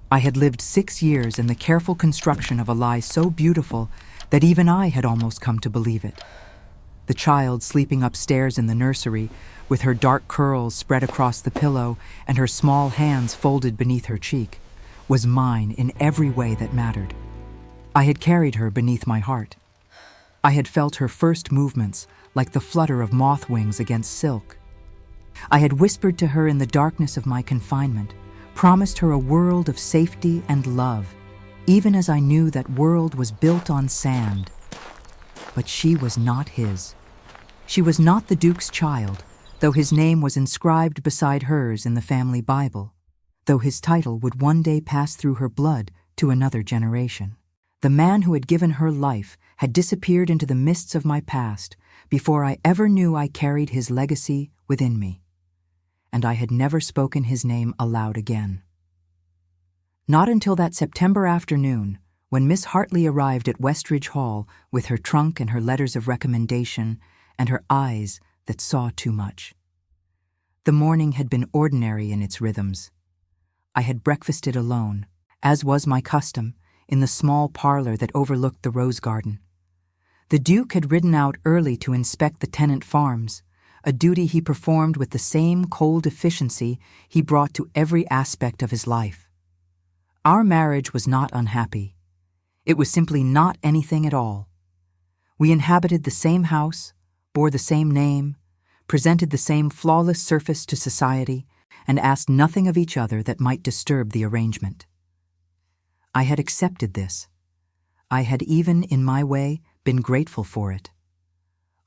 I had lived 6 years in the careful construction of a lie so beautiful that even I had almost come to believe it. The child sleeping upstairs in the nursery, with her dark curls spread across the pillow and her small hands folded beneath her cheek, was mine in every way that mattered. I had carried her beneath my heart. I had felt her first movements like the flutter of moth wings against silk. I had whispered to her in the darkness of my confinement, promised her a world of safety and love, even as I knew that world was built on sand. But she was not his. She was not the Duke's child, though his name was inscribed beside hers in the family Bible, though his title would one day pass through her blood to another generation. The man who had given her life had disappeared into the mists of my past before I ever knew I carried his legacy within me, and I had never spoken his name aloud again. Not until that September afternoon, when Miss Hartley arrived at Westridge Hall with her trunk and her letters of recommendation and her eyes that saw too much. The morning had been ordinary in its rhythms. I had breakfasted alone, as was my custom, in the small parlor that overlooked the rose garden. The Duke had ridden out early to inspect the tenant farms, a duty he performed with the same cold efficiency he brought to every aspect of his life. Our marriage was not unhappy. It was simply not anything at all. We inhabited the same house, bore the same name, presented the same flawless surface to society, and asked nothing of each other that might disturb the arrangement. I had accepted this. I had even, in my way, been grateful for it.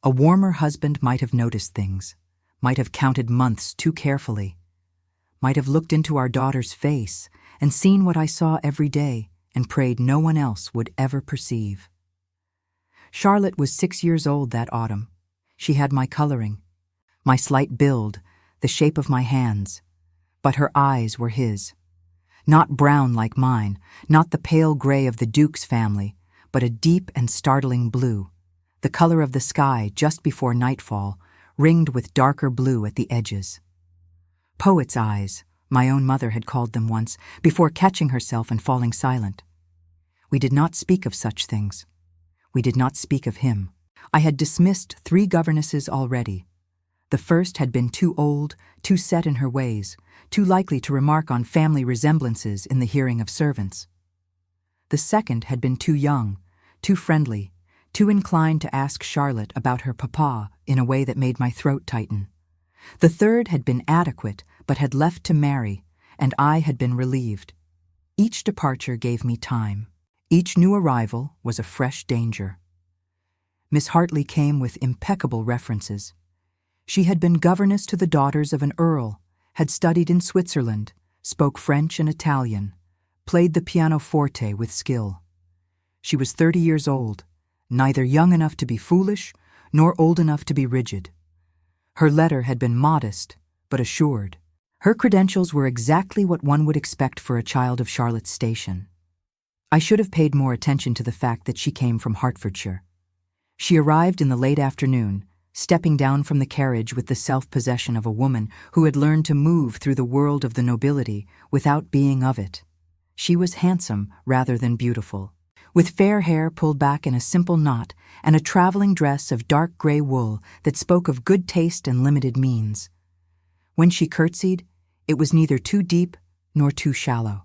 A warmer husband might have noticed things, might have counted months too carefully, might have looked into our daughter's face and seen what I saw every day and prayed no one else would ever perceive. Charlotte was 6 years old that autumn. She had my coloring, my slight build, the shape of my hands, but her eyes were his. Not brown like mine, not the pale gray of the Duke's family, but a deep and startling blue, the color of the sky just before nightfall, ringed with darker blue at the edges. Poet's eyes, my own mother had called them once, before catching herself and falling silent. We did not speak of such things. We did not speak of him. I had dismissed 3 governesses already. The first had been too old, too set in her ways, too likely to remark on family resemblances in the hearing of servants. The second had been too young, too friendly, too inclined to ask Charlotte about her papa in a way that made my throat tighten. The third had been adequate, but had left to marry, and I had been relieved. Each departure gave me time. Each new arrival was a fresh danger. Miss Hartley came with impeccable references. She had been governess to the daughters of an earl, had studied in Switzerland, spoke French and Italian, played the pianoforte with skill. She was 30 years old, neither young enough to be foolish nor old enough to be rigid. Her letter had been modest, but assured. Her credentials were exactly what one would expect for a child of Charlotte's station. I should have paid more attention to the fact that she came from Hertfordshire. She arrived in the late afternoon, stepping down from the carriage with the self-possession of a woman who had learned to move through the world of the nobility without being of it. She was handsome rather than beautiful, with fair hair pulled back in a simple knot and a traveling dress of dark gray wool that spoke of good taste and limited means. When she curtsied, it was neither too deep nor too shallow.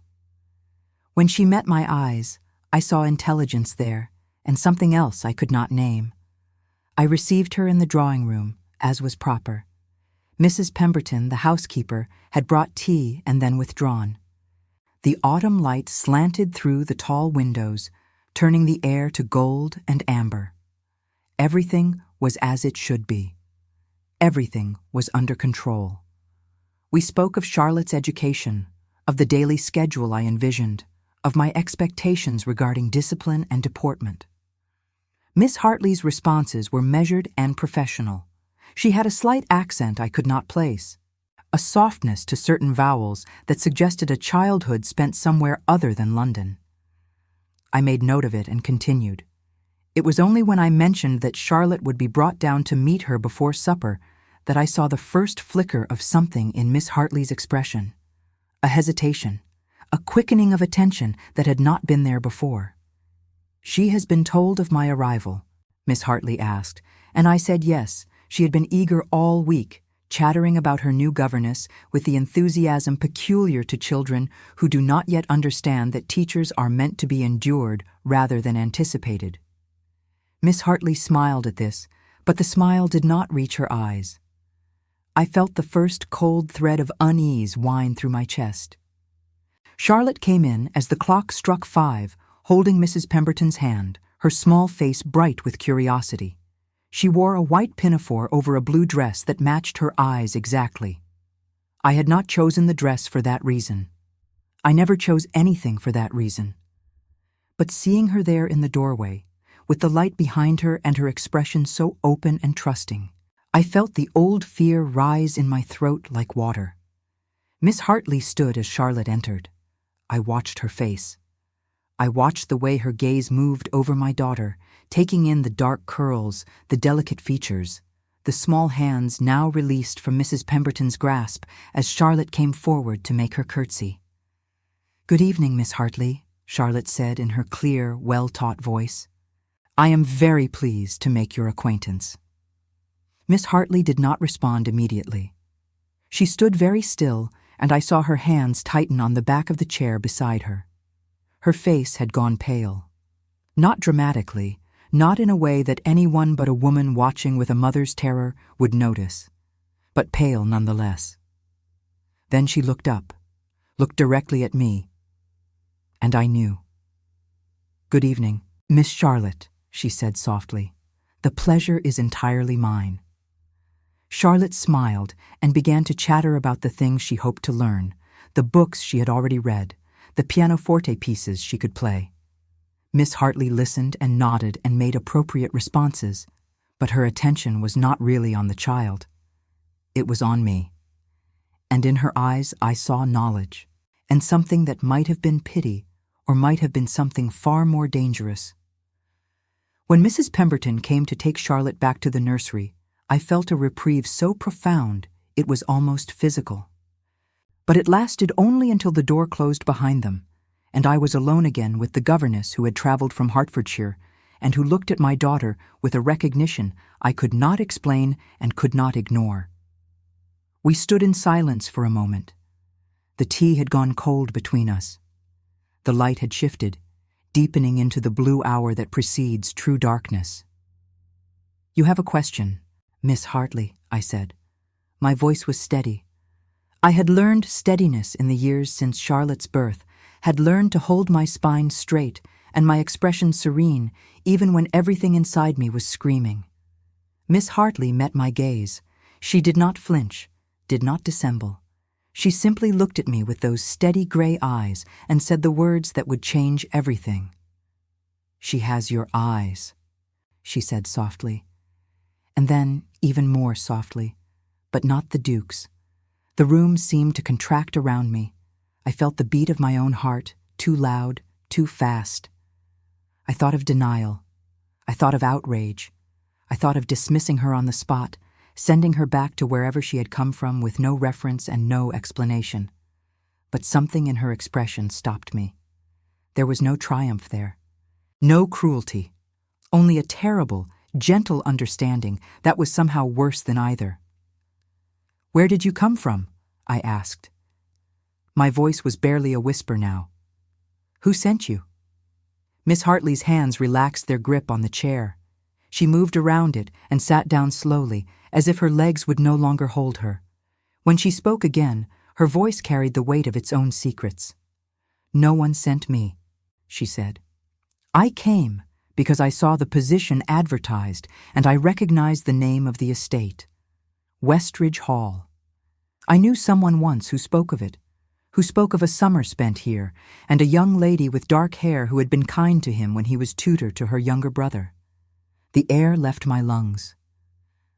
When she met my eyes, I saw intelligence there and something else I could not name. I received her in the drawing room, as was proper. Mrs. Pemberton, the housekeeper, had brought tea and then withdrawn. The autumn light slanted through the tall windows, turning the air to gold and amber. Everything was as it should be. Everything was under control. We spoke of Charlotte's education, of the daily schedule I envisioned, of my expectations regarding discipline and deportment. Miss Hartley's responses were measured and professional. She had a slight accent I could not place, a softness to certain vowels that suggested a childhood spent somewhere other than London. I made note of it and continued. It was only when I mentioned that Charlotte would be brought down to meet her before supper that I saw the first flicker of something in Miss Hartley's expression. A hesitation, a quickening of attention that had not been there before. "She has been told of my arrival?" Miss Hartley asked, and I said yes. She had been eager all week, chattering about her new governess with the enthusiasm peculiar to children who do not yet understand that teachers are meant to be endured rather than anticipated. Miss Hartley smiled at this, but the smile did not reach her eyes. I felt the first cold thread of unease wind through my chest. Charlotte came in as the clock struck 5, holding Mrs. Pemberton's hand, her small face bright with curiosity. She wore a white pinafore over a blue dress that matched her eyes exactly. I had not chosen the dress for that reason. I never chose anything for that reason. But seeing her there in the doorway, with the light behind her and her expression so open and trusting, I felt the old fear rise in my throat like water. Miss Hartley stood as Charlotte entered. I watched her face. I watched the way her gaze moved over my daughter, taking in the dark curls, the delicate features, the small hands now released from Mrs. Pemberton's grasp as Charlotte came forward to make her curtsy. "Good evening, Miss Hartley," Charlotte said in her clear, well-taught voice. "I am very pleased to make your acquaintance." Miss Hartley did not respond immediately. She stood very still, and I saw her hands tighten on the back of the chair beside her. Her face had gone pale. Not dramatically, not in a way that anyone but a woman watching with a mother's terror would notice, but pale nonetheless. Then she looked up, looked directly at me, and I knew. "Good evening, Miss Charlotte," she said softly. "The pleasure is entirely mine." Charlotte smiled and began to chatter about the things she hoped to learn, the books she had already read, the pianoforte pieces she could play. Miss Hartley listened and nodded and made appropriate responses, but her attention was not really on the child. It was on me. And in her eyes I saw knowledge, and something that might have been pity or might have been something far more dangerous. When Mrs. Pemberton came to take Charlotte back to the nursery, I felt a reprieve so profound it was almost physical. But it lasted only until the door closed behind them, and I was alone again with the governess who had traveled from Hertfordshire and who looked at my daughter with a recognition I could not explain and could not ignore. We stood in silence for a moment. The tea had gone cold between us. The light had shifted, deepening into the blue hour that precedes true darkness. "You have a question, Miss Hartley," I said. My voice was steady. I had learned steadiness in the years since Charlotte's birth, had learned to hold my spine straight and my expression serene even when everything inside me was screaming. Miss Hartley met my gaze. She did not flinch, did not dissemble. She simply looked at me with those steady gray eyes and said the words that would change everything. "She has your eyes," she said softly. And then, even more softly, but not the Duke's. The room seemed to contract around me. I felt the beat of my own heart, too loud, too fast. I thought of denial. I thought of outrage. I thought of dismissing her on the spot, sending her back to wherever she had come from with no reference and no explanation. But something in her expression stopped me. There was no triumph there. No cruelty. Only a terrible, gentle understanding that was somehow worse than either. "Where did you come from?" I asked. My voice was barely a whisper now. "Who sent you?" Miss Hartley's hands relaxed their grip on the chair. She moved around it and sat down slowly, as if her legs would no longer hold her. When she spoke again, her voice carried the weight of its own secrets. "No one sent me," she said. "I came because I saw the position advertised and I recognized the name of the estate. Westridge Hall. I knew someone once who spoke of it, who spoke of a summer spent here and a young lady with dark hair who had been kind to him when he was tutor to her younger brother. The air left my lungs.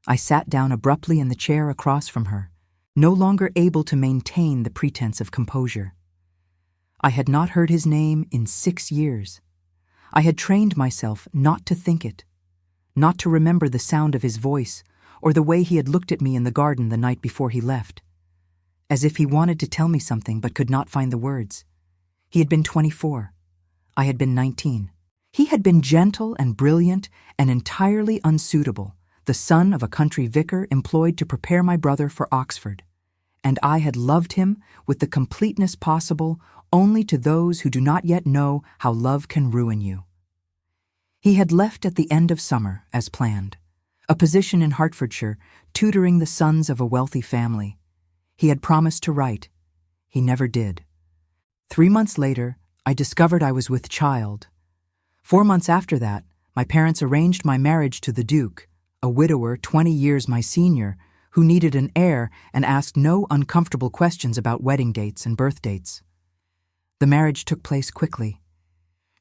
I sat down abruptly in the chair across from her, no longer able to maintain the pretense of composure. I had not heard his name in 6 years. I had trained myself not to think it, not to remember the sound of his voice or the way he had looked at me in the garden the night before he left, as if he wanted to tell me something but could not find the words. He had been 24. I had been 19. He had been gentle and brilliant and entirely unsuitable, the son of a country vicar employed to prepare my brother for Oxford. And I had loved him with the completeness possible only to those who do not yet know how love can ruin you. He had left at the end of summer, as planned, a position in Hertfordshire, tutoring the sons of a wealthy family. He had promised to write. He never did. 3 months later, I discovered I was with child. 4 months after that, my parents arranged my marriage to the Duke, a widower 20 years my senior, who needed an heir and asked no uncomfortable questions about wedding dates and birth dates. The marriage took place quickly.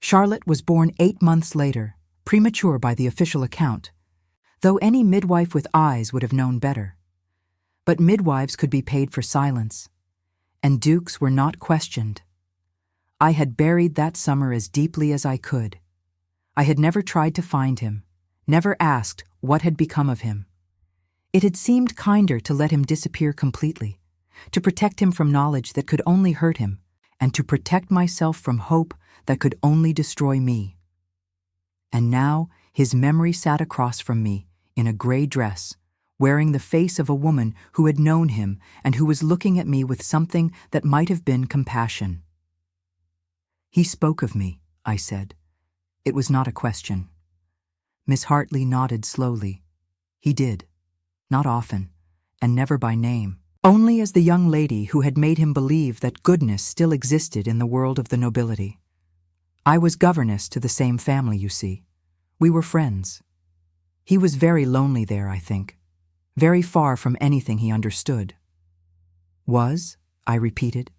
Charlotte was born 8 months later, premature by the official account, though any midwife with eyes would have known better. But midwives could be paid for silence, and dukes were not questioned. I had buried that summer as deeply as I could. I had never tried to find him, never asked what had become of him. It had seemed kinder to let him disappear completely, to protect him from knowledge that could only hurt him, and to protect myself from hope that could only destroy me. And now his memory sat across from me, in a gray dress, wearing the face of a woman who had known him and who was looking at me with something that might have been compassion. "He spoke of me," I said. It was not a question. Miss Hartley nodded slowly. He did. Not often, and never by name. Only as the young lady who had made him believe that goodness still existed in the world of the nobility. I was governess to the same family, you see. We were friends. He was very lonely there, I think. Very far from anything he understood. "Was?" I repeated.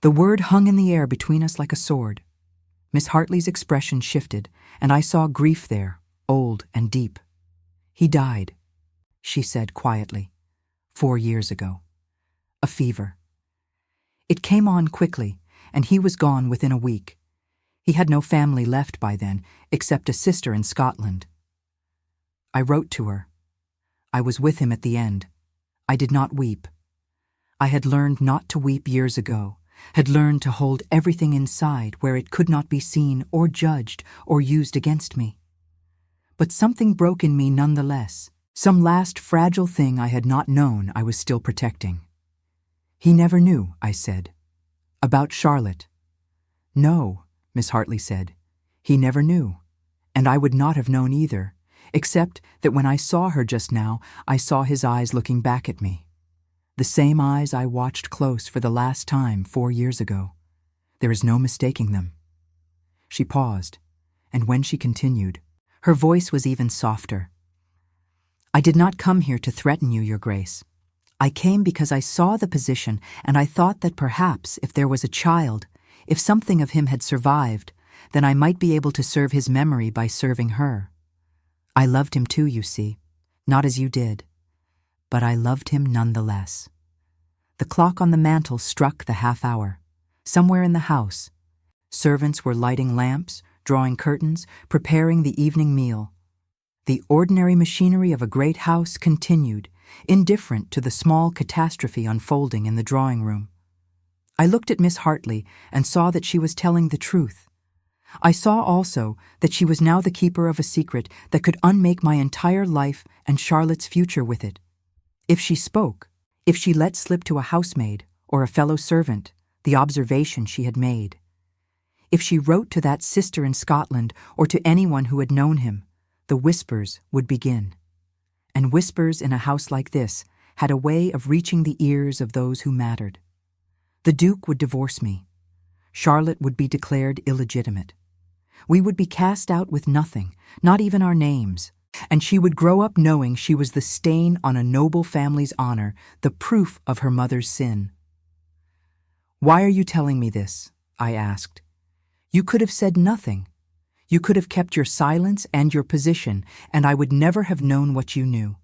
The word hung in the air between us like a sword. Miss Hartley's expression shifted, and I saw grief there, old and deep. "He died," she said quietly, 4 years ago. "A fever. It came on quickly, and he was gone within a week. He had no family left by then, except a sister in Scotland. I wrote to her. I was with him at the end. I did not weep. I had learned not to weep years ago, had learned to hold everything inside where it could not be seen or judged or used against me. But something broke in me nonetheless, some last fragile thing I had not known I was still protecting. "He never knew," I said. "About Charlotte." "No," Miss Hartley said. "He never knew, and I would not have known either, except that when I saw her just now, I saw his eyes looking back at me. The same eyes I watched close for the last time 4 years ago. There is no mistaking them." She paused, and when she continued, her voice was even softer. "I did not come here to threaten you, Your Grace. I came because I saw the position, and I thought that perhaps if there was a child, if something of him had survived, then I might be able to serve his memory by serving her. I loved him too, you see, not as you did, but I loved him nonetheless." The clock on the mantel struck the half-hour. Somewhere in the house, servants were lighting lamps, drawing curtains, preparing the evening meal. The ordinary machinery of a great house continued, indifferent to the small catastrophe unfolding in the drawing-room. I looked at Miss Hartley and saw that she was telling the truth. I saw also that she was now the keeper of a secret that could unmake my entire life and Charlotte's future with it. If she spoke, if she let slip to a housemaid or a fellow servant the observation she had made, if she wrote to that sister in Scotland or to anyone who had known him, the whispers would begin. And whispers in a house like this had a way of reaching the ears of those who mattered. The Duke would divorce me. Charlotte would be declared illegitimate. We would be cast out with nothing, not even our names, and she would grow up knowing she was the stain on a noble family's honor, the proof of her mother's sin. "Why are you telling me this?" I asked. "You could have said nothing. You could have kept your silence and your position, and I would never have known what you knew."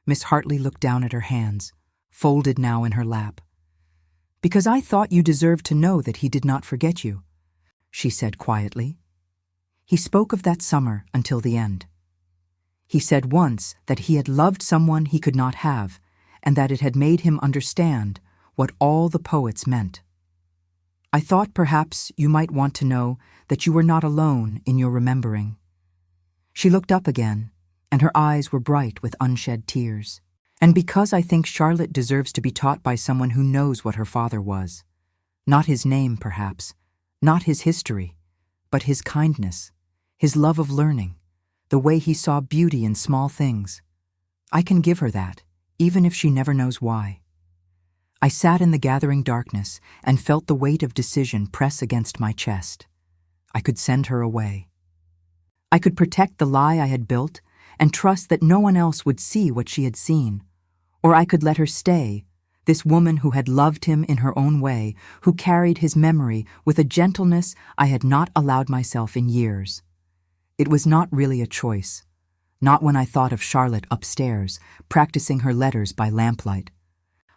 Miss Hartley looked down at her hands, folded now in her lap. "Because I thought you deserved to know that he did not forget you," she said quietly. "He spoke of that summer until the end. He said once that he had loved someone he could not have, and that it had made him understand what all the poets meant. I thought perhaps you might want to know that you were not alone in your remembering." She looked up again, and her eyes were bright with unshed tears. "And because I think Charlotte deserves to be taught by someone who knows what her father was. Not his name, perhaps, not his history, but his kindness, his love of learning, the way he saw beauty in small things. I can give her that, even if she never knows why." I sat in the gathering darkness and felt the weight of decision press against my chest. I could send her away. I could protect the lie I had built and trust that no one else would see what she had seen. Or I could let her stay, this woman who had loved him in her own way, who carried his memory with a gentleness I had not allowed myself in years. It was not really a choice. Not when I thought of Charlotte upstairs, practicing her letters by lamplight,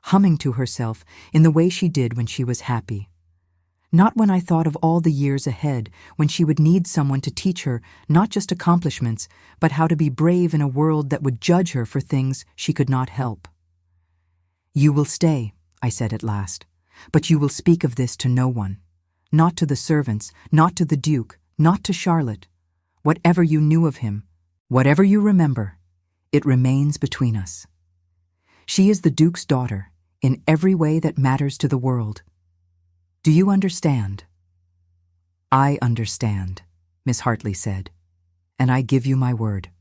humming to herself in the way she did when she was happy. Not when I thought of all the years ahead, when she would need someone to teach her not just accomplishments, but how to be brave in a world that would judge her for things she could not help. "You will stay," I said at last, "but you will speak of this to no one. Not to the servants, not to the Duke, not to Charlotte. Whatever you knew of him, whatever you remember, it remains between us. She is the Duke's daughter, in every way that matters to the world. Do you understand?" "I understand," Miss Hartley said, "and I give you my word."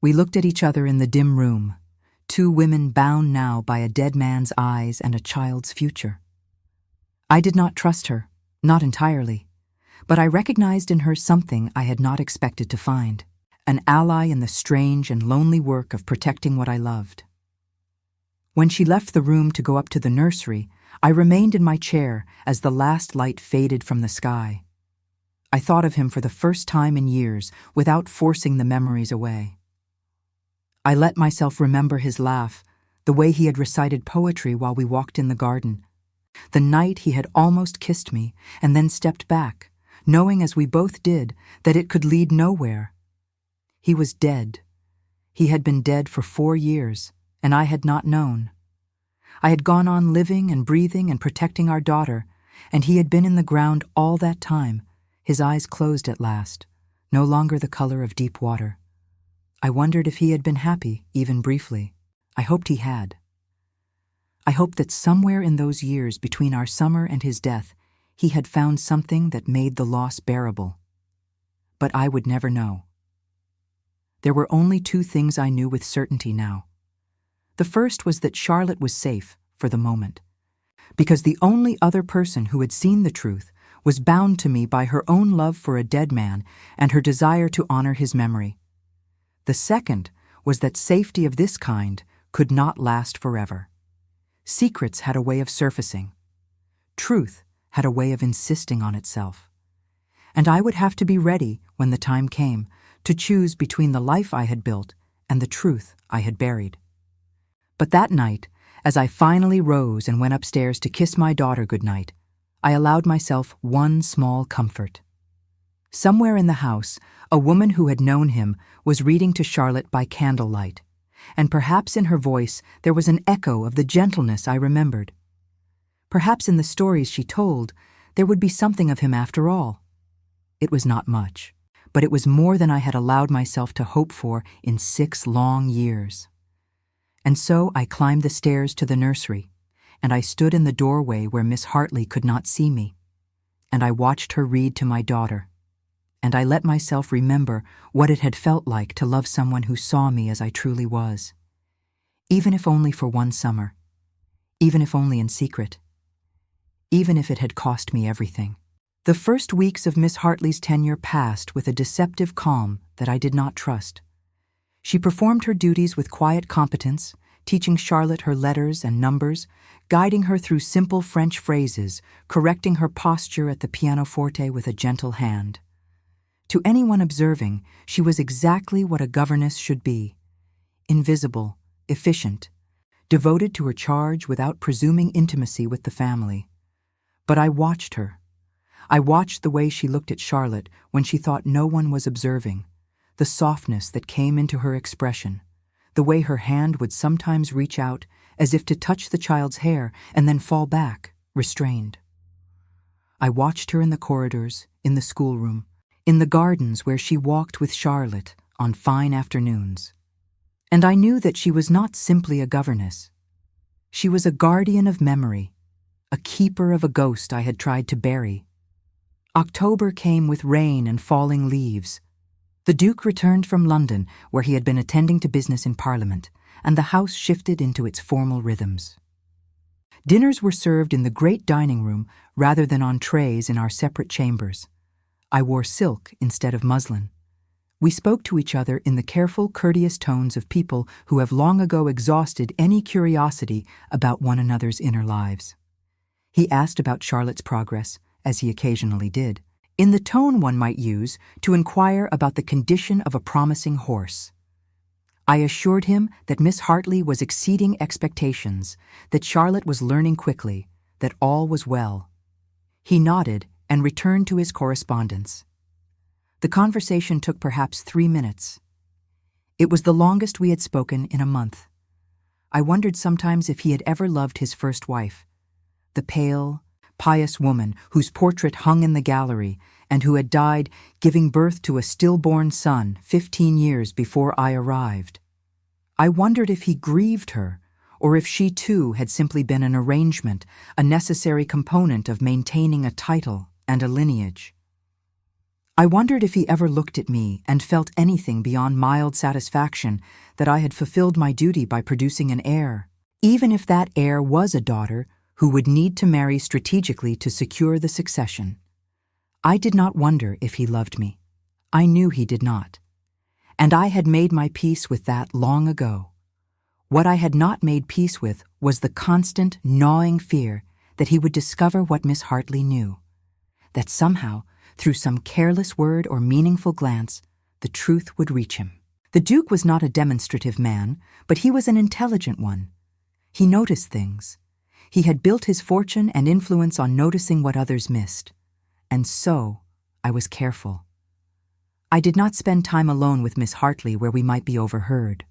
We looked at each other in the dim room, two women bound now by a dead man's eyes and a child's future. I did not trust her, not entirely, but I recognized in her something I had not expected to find, an ally in the strange and lonely work of protecting what I loved. When she left the room to go up to the nursery, I remained in my chair as the last light faded from the sky. I thought of him for the first time in years without forcing the memories away. I let myself remember his laugh, the way he had recited poetry while we walked in the garden, the night he had almost kissed me and then stepped back, knowing as we both did that it could lead nowhere. He was dead. He had been dead for 4 years, and I had not known. I had gone on living and breathing and protecting our daughter, and he had been in the ground all that time, his eyes closed at last, no longer the color of deep water. I wondered if he had been happy, even briefly. I hoped he had. I hoped that somewhere in those years between our summer and his death, he had found something that made the loss bearable. But I would never know. There were only 2 things I knew with certainty now. The first was that Charlotte was safe, for the moment, because the only other person who had seen the truth was bound to me by her own love for a dead man and her desire to honor his memory. The second was that safety of this kind could not last forever. Secrets had a way of surfacing. Truth had a way of insisting on itself. And I would have to be ready, when the time came, to choose between the life I had built and the truth I had buried. But that night, as I finally rose and went upstairs to kiss my daughter goodnight, I allowed myself one small comfort. Somewhere in the house, a woman who had known him was reading to Charlotte by candlelight, and perhaps in her voice there was an echo of the gentleness I remembered. Perhaps in the stories she told, there would be something of him after all. It was not much, but it was more than I had allowed myself to hope for in 6 long years. And so I climbed the stairs to the nursery, and I stood in the doorway where Miss Hartley could not see me, and I watched her read to my daughter, and I let myself remember what it had felt like to love someone who saw me as I truly was, even if only for one summer, even if only in secret, even if it had cost me everything. The first weeks of Miss Hartley's tenure passed with a deceptive calm that I did not trust. She performed her duties with quiet competence, teaching Charlotte her letters and numbers, guiding her through simple French phrases, correcting her posture at the pianoforte with a gentle hand. To anyone observing, she was exactly what a governess should be: invisible, efficient, devoted to her charge without presuming intimacy with the family. But I watched her. I watched the way she looked at Charlotte when she thought no one was observing, the softness that came into her expression, the way her hand would sometimes reach out as if to touch the child's hair and then fall back, restrained. I watched her in the corridors, in the schoolroom, in the gardens where she walked with Charlotte on fine afternoons. And I knew that she was not simply a governess. She was a guardian of memory, a keeper of a ghost I had tried to bury. October came with rain and falling leaves. The Duke returned from London, where he had been attending to business in Parliament, and the house shifted into its formal rhythms. Dinners were served in the great dining room rather than on trays in our separate chambers. I wore silk instead of muslin. We spoke to each other in the careful, courteous tones of people who have long ago exhausted any curiosity about one another's inner lives. He asked about Charlotte's progress, as he occasionally did, in the tone one might use to inquire about the condition of a promising horse. I assured him that Miss Hartley was exceeding expectations, that Charlotte was learning quickly, that all was well. He nodded and returned to his correspondence. The conversation took perhaps 3 minutes. It was the longest we had spoken in a month. I wondered sometimes if he had ever loved his first wife, the pale, pious woman whose portrait hung in the gallery and who had died giving birth to a stillborn son 15 years before I arrived. I wondered if he grieved her, or if she too had simply been an arrangement, a necessary component of maintaining a title and a lineage. I wondered if he ever looked at me and felt anything beyond mild satisfaction that I had fulfilled my duty by producing an heir, even if that heir was a daughter who would need to marry strategically to secure the succession. I did not wonder if he loved me. I knew he did not. And I had made my peace with that long ago. What I had not made peace with was the constant, gnawing fear that he would discover what Miss Hartley knew, that somehow, through some careless word or meaningful glance, the truth would reach him. The Duke was not a demonstrative man, but he was an intelligent one. He noticed things. He had built his fortune and influence on noticing what others missed. And so, I was careful. I did not spend time alone with Miss Hartley where we might be overheard.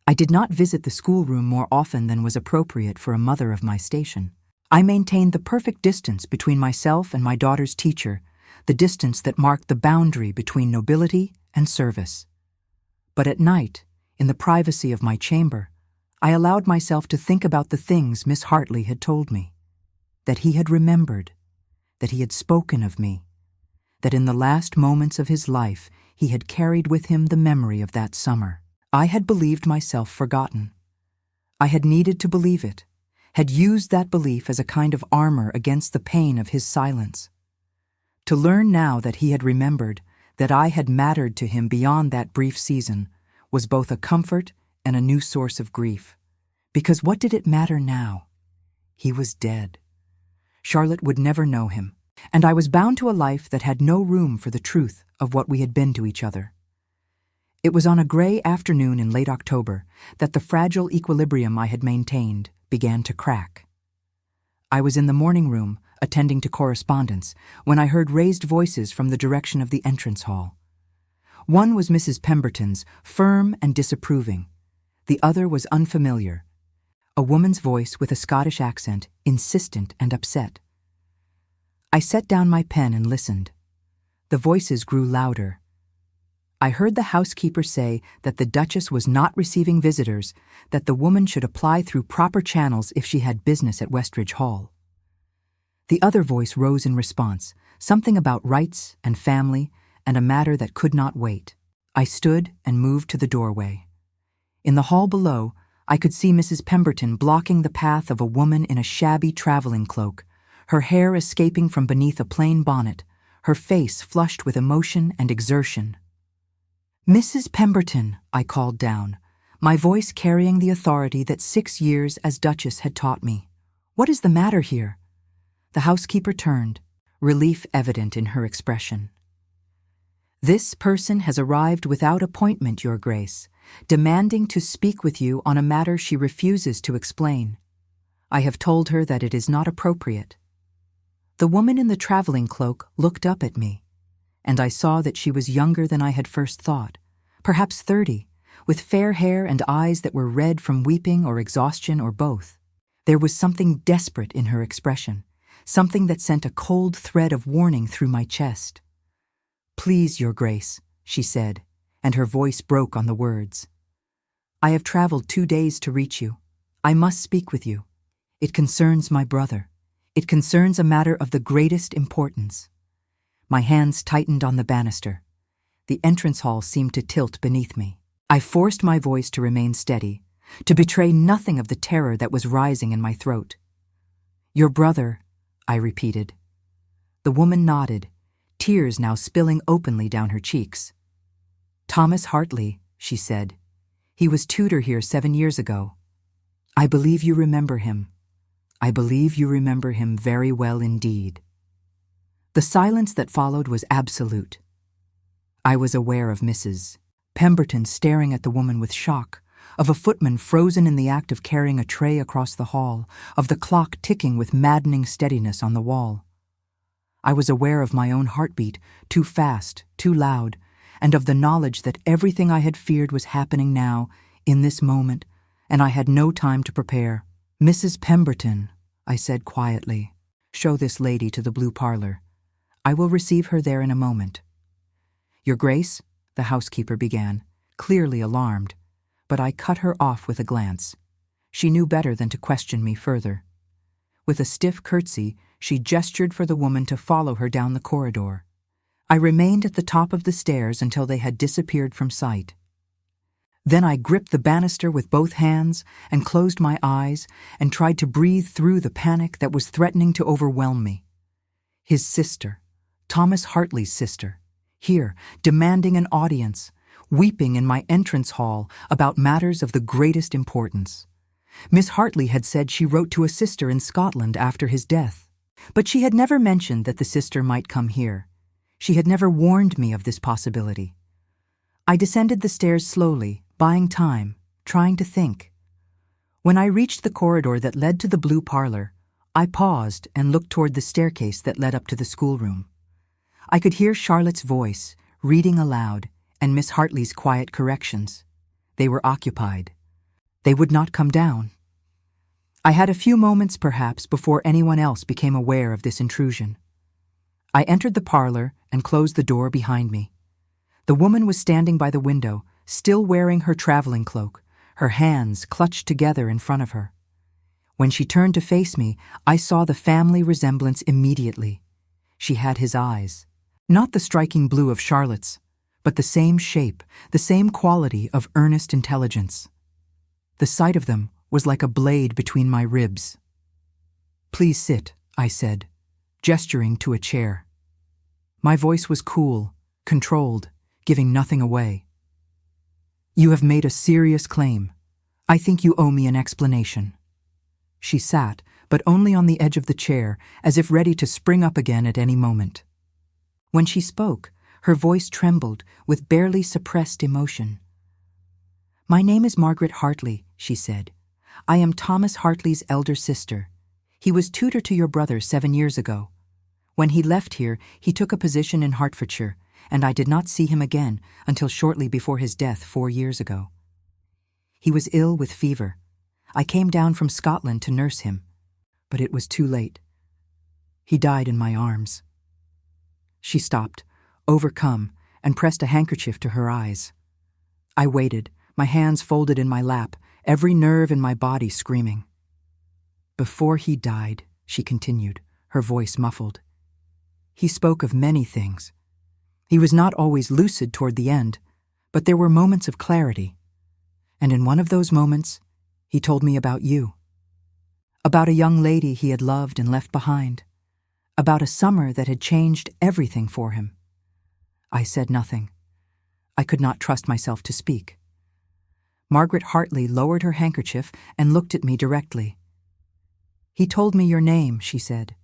I did not visit the schoolroom more often than was appropriate for a mother of my station. I maintained the perfect distance between myself and my daughter's teacher, the distance that marked the boundary between nobility and service. But at night, in the privacy of my chamber, I allowed myself to think about the things Miss Hartley had told me, that he had remembered, that he had spoken of me, that in the last moments of his life he had carried with him the memory of that summer. I had believed myself forgotten. I had needed to believe it, had used that belief as a kind of armor against the pain of his silence. To learn now that he had remembered, that I had mattered to him beyond that brief season, was both a comfort and a new source of grief. Because what did it matter now? He was dead. Charlotte would never know him, and I was bound to a life that had no room for the truth of what we had been to each other. It was on a gray afternoon in late October that the fragile equilibrium I had maintained began to crack. I was in the morning room, attending to correspondence, when I heard raised voices from the direction of the entrance hall. One was Mrs. Pemberton's, firm and disapproving. The other was unfamiliar, a woman's voice with a Scottish accent, insistent and upset. I set down my pen and listened. The voices grew louder. I heard the housekeeper say that the Duchess was not receiving visitors, that the woman should apply through proper channels if she had business at Westridge Hall. The other voice rose in response, something about rights and family and a matter that could not wait. I stood and moved to the doorway. In the hall below, I could see Mrs. Pemberton blocking the path of a woman in a shabby traveling cloak, her hair escaping from beneath a plain bonnet, her face flushed with emotion and exertion. "Mrs. Pemberton," I called down, my voice carrying the authority that 6 years as Duchess had taught me. "What is the matter here?" The housekeeper turned, relief evident in her expression. "This person has arrived without appointment, Your Grace, demanding to speak with you on a matter she refuses to explain. I have told her that it is not appropriate." The woman in the traveling cloak looked up at me, and I saw that she was younger than I had first thought, perhaps 30, with fair hair and eyes that were red from weeping or exhaustion or both. There was something desperate in her expression, something that sent a cold thread of warning through my chest. "Please, Your Grace," she said, and her voice broke on the words. "I have traveled 2 days to reach you. I must speak with you. It concerns my brother. It concerns a matter of the greatest importance." My hands tightened on the banister. The entrance hall seemed to tilt beneath me. I forced my voice to remain steady, to betray nothing of the terror that was rising in my throat. "Your brother," I repeated. The woman nodded, tears now spilling openly down her cheeks. "Thomas Hartley," she said. "He was tutor here 7 years ago. I believe you remember him. I believe you remember him very well indeed." The silence that followed was absolute. I was aware of Mrs. Pemberton staring at the woman with shock, of a footman frozen in the act of carrying a tray across the hall, of the clock ticking with maddening steadiness on the wall. I was aware of my own heartbeat, too fast, too loud, and of the knowledge that everything I had feared was happening now, in this moment, and I had no time to prepare. "Mrs. Pemberton," I said quietly, "show this lady to the blue parlor. I will receive her there in a moment." "Your Grace," the housekeeper began, clearly alarmed, but I cut her off with a glance. She knew better than to question me further. With a stiff curtsy, she gestured for the woman to follow her down the corridor. I remained at the top of the stairs until they had disappeared from sight. Then I gripped the banister with both hands and closed my eyes and tried to breathe through the panic that was threatening to overwhelm me. His sister, Thomas Hartley's sister, here, demanding an audience, weeping in my entrance hall about matters of the greatest importance. Miss Hartley had said she wrote to a sister in Scotland after his death, but she had never mentioned that the sister might come here. She had never warned me of this possibility. I descended the stairs slowly, buying time, trying to think. When I reached the corridor that led to the blue parlor, I paused and looked toward the staircase that led up to the schoolroom. I could hear Charlotte's voice, reading aloud, and Miss Hartley's quiet corrections. They were occupied. They would not come down. I had a few moments, perhaps, before anyone else became aware of this intrusion. I entered the parlor and closed the door behind me. The woman was standing by the window, still wearing her traveling cloak, her hands clutched together in front of her. When she turned to face me, I saw the family resemblance immediately. She had his eyes, not the striking blue of Charlotte's, but the same shape, the same quality of earnest intelligence. The sight of them was like a blade between my ribs. "Please sit," I said, gesturing to a chair. My voice was cool, controlled, giving nothing away. "You have made a serious claim. I think you owe me an explanation." She sat, but only on the edge of the chair, as if ready to spring up again at any moment. When she spoke, her voice trembled with barely suppressed emotion. "My name is Margaret Hartley," she said. "I am Thomas Hartley's elder sister. He was tutor to your brother 7 years ago. When he left here, he took a position in Hertfordshire, and I did not see him again until shortly before his death 4 years ago. He was ill with fever. I came down from Scotland to nurse him, but it was too late. He died in my arms." She stopped, overcome, and pressed a handkerchief to her eyes. I waited, my hands folded in my lap, every nerve in my body screaming. "Before he died," she continued, her voice muffled, "he spoke of many things. He was not always lucid toward the end, but there were moments of clarity. And in one of those moments, he told me about you. About a young lady he had loved and left behind. About a summer that had changed everything for him." I said nothing. I could not trust myself to speak. Margaret Hartley lowered her handkerchief and looked at me directly. "He told me your name," she said.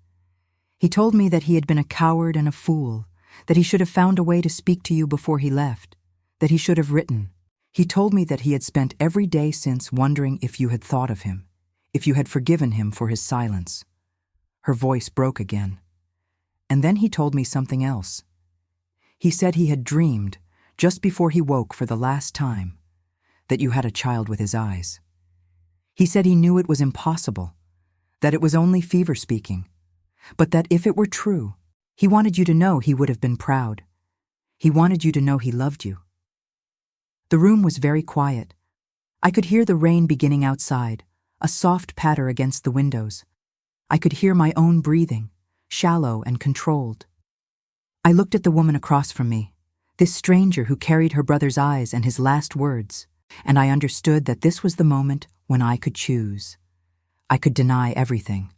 "He told me that he had been a coward and a fool, that he should have found a way to speak to you before he left, that he should have written. He told me that he had spent every day since wondering if you had thought of him, if you had forgiven him for his silence." Her voice broke again. And then he told me something else. He said he had dreamed, just before he woke for the last time, that you had a child with his eyes. He said he knew it was impossible, that it was only fever speaking, but that if it were true, he wanted you to know he would have been proud. He wanted you to know he loved you. The room was very quiet. I could hear the rain beginning outside, a soft patter against the windows. I could hear my own breathing, shallow and controlled. I looked at the woman across from me, this stranger who carried her brother's eyes and his last words, and I understood that this was the moment when I could choose. I could deny everything.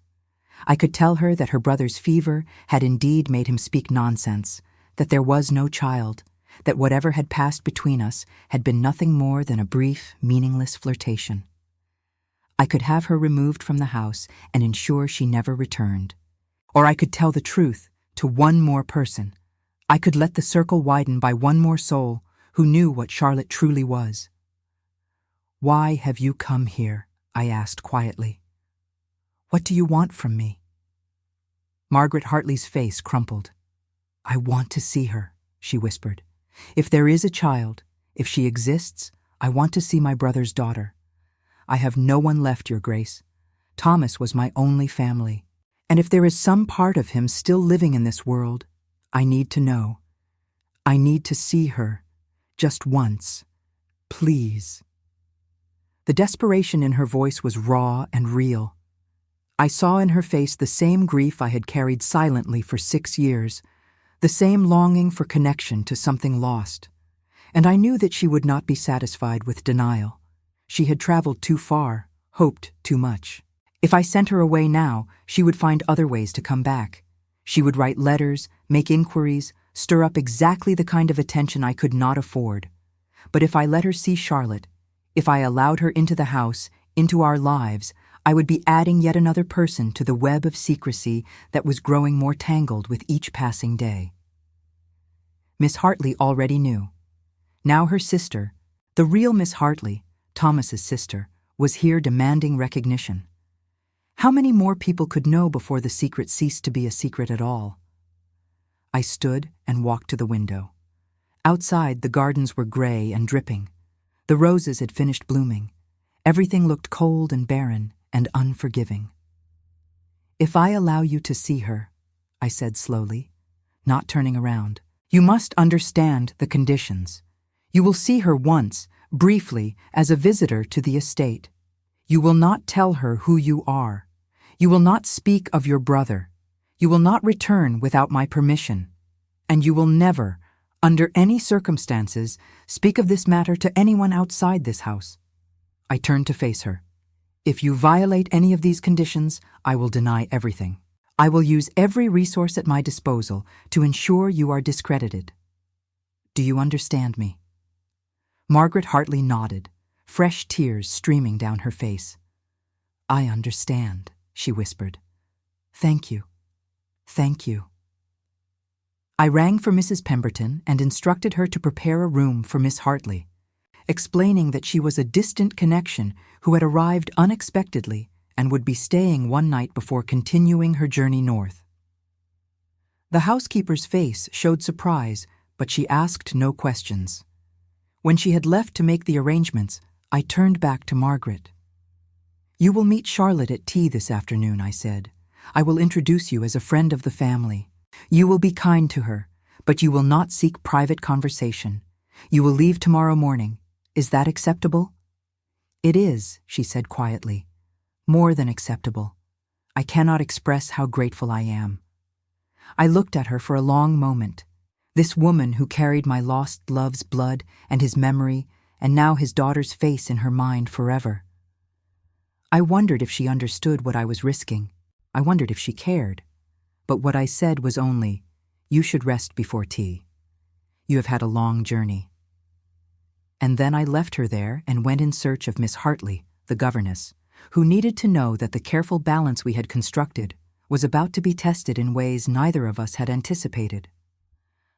I could tell her that her brother's fever had indeed made him speak nonsense, that there was no child, that whatever had passed between us had been nothing more than a brief, meaningless flirtation. I could have her removed from the house and ensure she never returned. Or I could tell the truth to one more person. I could let the circle widen by one more soul who knew what Charlotte truly was. "Why have you come here?" I asked quietly. "What do you want from me?" Margaret Hartley's face crumpled. "I want to see her," she whispered. "If there is a child, if she exists, I want to see my brother's daughter. I have no one left, Your Grace. Thomas was my only family. And if there is some part of him still living in this world, I need to know. I need to see her, just once. Please." The desperation in her voice was raw and real. I saw in her face the same grief I had carried silently for 6 years, the same longing for connection to something lost. And I knew that she would not be satisfied with denial. She had traveled too far, hoped too much. If I sent her away now, she would find other ways to come back. She would write letters, make inquiries, stir up exactly the kind of attention I could not afford. But if I let her see Charlotte, if I allowed her into the house, into our lives, I would be adding yet another person to the web of secrecy that was growing more tangled with each passing day. Miss Hartley already knew. Now her sister, the real Miss Hartley, Thomas's sister, was here demanding recognition. How many more people could know before the secret ceased to be a secret at all? I stood and walked to the window. Outside, the gardens were gray and dripping. The roses had finished blooming. Everything looked cold and barren and unforgiving. "If I allow you to see her," I said slowly, not turning around, "you must understand the conditions. You will see her once, briefly, as a visitor to the estate. You will not tell her who you are. You will not speak of your brother. You will not return without my permission. And you will never, under any circumstances, speak of this matter to anyone outside this house." I turned to face her. "If you violate any of these conditions, I will deny everything. I will use every resource at my disposal to ensure you are discredited. Do you understand me?" Margaret Hartley nodded, fresh tears streaming down her face. "I understand," she whispered. "Thank you. Thank you." I rang for Mrs. Pemberton and instructed her to prepare a room for Miss Hartley, explaining that she was a distant connection who had arrived unexpectedly and would be staying one night before continuing her journey north. The housekeeper's face showed surprise, but she asked no questions. When she had left to make the arrangements, I turned back to Margaret. "You will meet Charlotte at tea this afternoon," I said. "I will introduce you as a friend of the family. You will be kind to her, but you will not seek private conversation. You will leave tomorrow morning. Is that acceptable?" "It is," she said quietly. "More than acceptable. I cannot express how grateful I am." I looked at her for a long moment. This woman who carried my lost love's blood and his memory, and now his daughter's face in her mind forever. I wondered if she understood what I was risking. I wondered if she cared. But what I said was only, "You should rest before tea. You have had a long journey." And then I left her there and went in search of Miss Hartley, the governess, who needed to know that the careful balance we had constructed was about to be tested in ways neither of us had anticipated.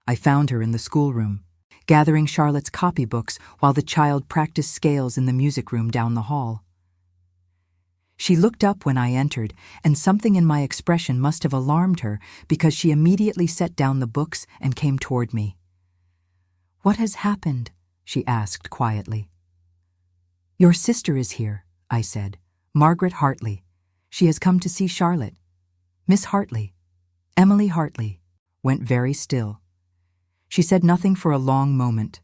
I found her in the schoolroom, gathering Charlotte's copybooks while the child practiced scales in the music room down the hall. She looked up when I entered, and something in my expression must have alarmed her because she immediately set down the books and came toward me. "What has happened?" she asked quietly. "Your sister is here," I said. "Margaret Hartley. She has come to see Charlotte. Miss Hartley, Emily Hartley went very still. She said nothing for a long moment.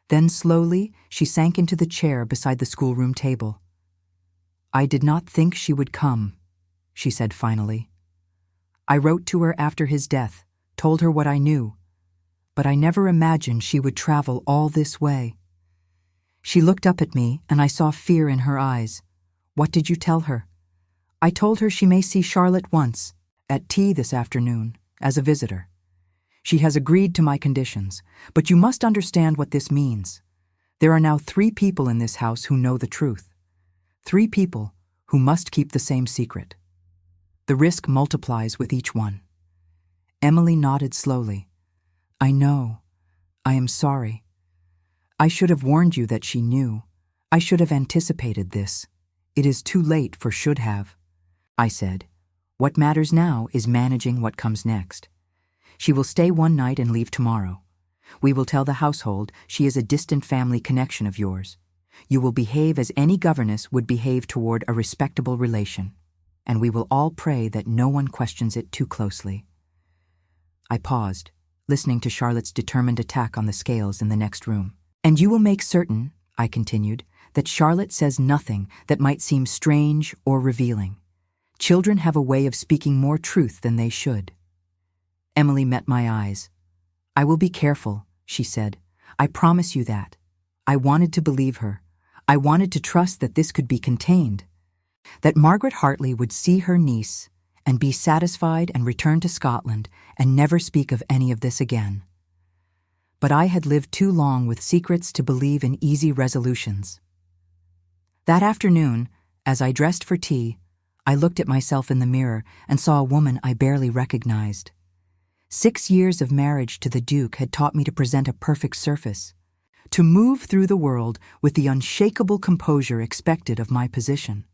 Then slowly she sank into the chair beside the schoolroom table. "I did not think she would come," she said finally. "I wrote to her after his death, told her what I knew, but I never imagined she would travel all this way." She looked up at me, and I saw fear in her eyes. "What did you tell her?" "I told her she may see Charlotte once, at tea this afternoon, as a visitor. She has agreed to my conditions, but you must understand what this means. There are now 3 people in this house who know the truth. 3 people who must keep the same secret. The risk multiplies with each one." Emily nodded slowly. "I know. I am sorry. I should have warned you that she knew. I should have anticipated this. It is too late for should have." I said, "What matters now is managing what comes next. She will stay one night and leave tomorrow. We will tell the household she is a distant family connection of yours. You will behave as any governess would behave toward a respectable relation, and we will all pray that no one questions it too closely." I paused, listening to Charlotte's determined attack on the scales in the next room. "And you will make certain," I continued, "that Charlotte says nothing that might seem strange or revealing. Children have a way of speaking more truth than they should." Emily met my eyes. "I will be careful," she said. "I promise you that." I wanted to believe her. I wanted to trust that this could be contained, that Margaret Hartley would see her niece and be satisfied and return to Scotland and never speak of any of this again. But I had lived too long with secrets to believe in easy resolutions. That afternoon, as I dressed for tea, I looked at myself in the mirror and saw a woman I barely recognized. 6 years of marriage to the Duke had taught me to present a perfect surface, to move through the world with the unshakable composure expected of my position.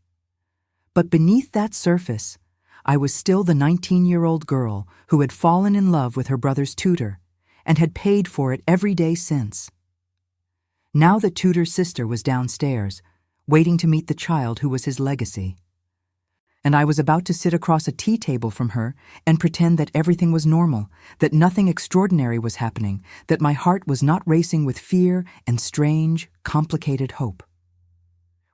But beneath that surface, I was still the 19-year-old girl who had fallen in love with her brother's tutor and had paid for it every day since. Now the tutor's sister was downstairs, waiting to meet the child who was his legacy. And I was about to sit across a tea table from her and pretend that everything was normal, that nothing extraordinary was happening, that my heart was not racing with fear and strange, complicated hope.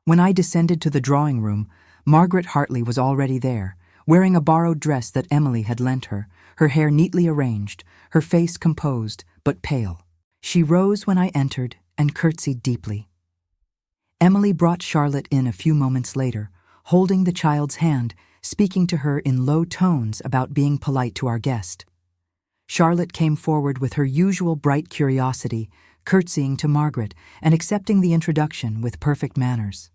When I descended to the drawing room, Margaret Hartley was already there, wearing a borrowed dress that Emily had lent her, her hair neatly arranged, her face composed, but pale. She rose when I entered and curtsied deeply. Emily brought Charlotte in a few moments later, holding the child's hand, speaking to her in low tones about being polite to our guest. Charlotte came forward with her usual bright curiosity, curtsying to Margaret and accepting the introduction with perfect manners.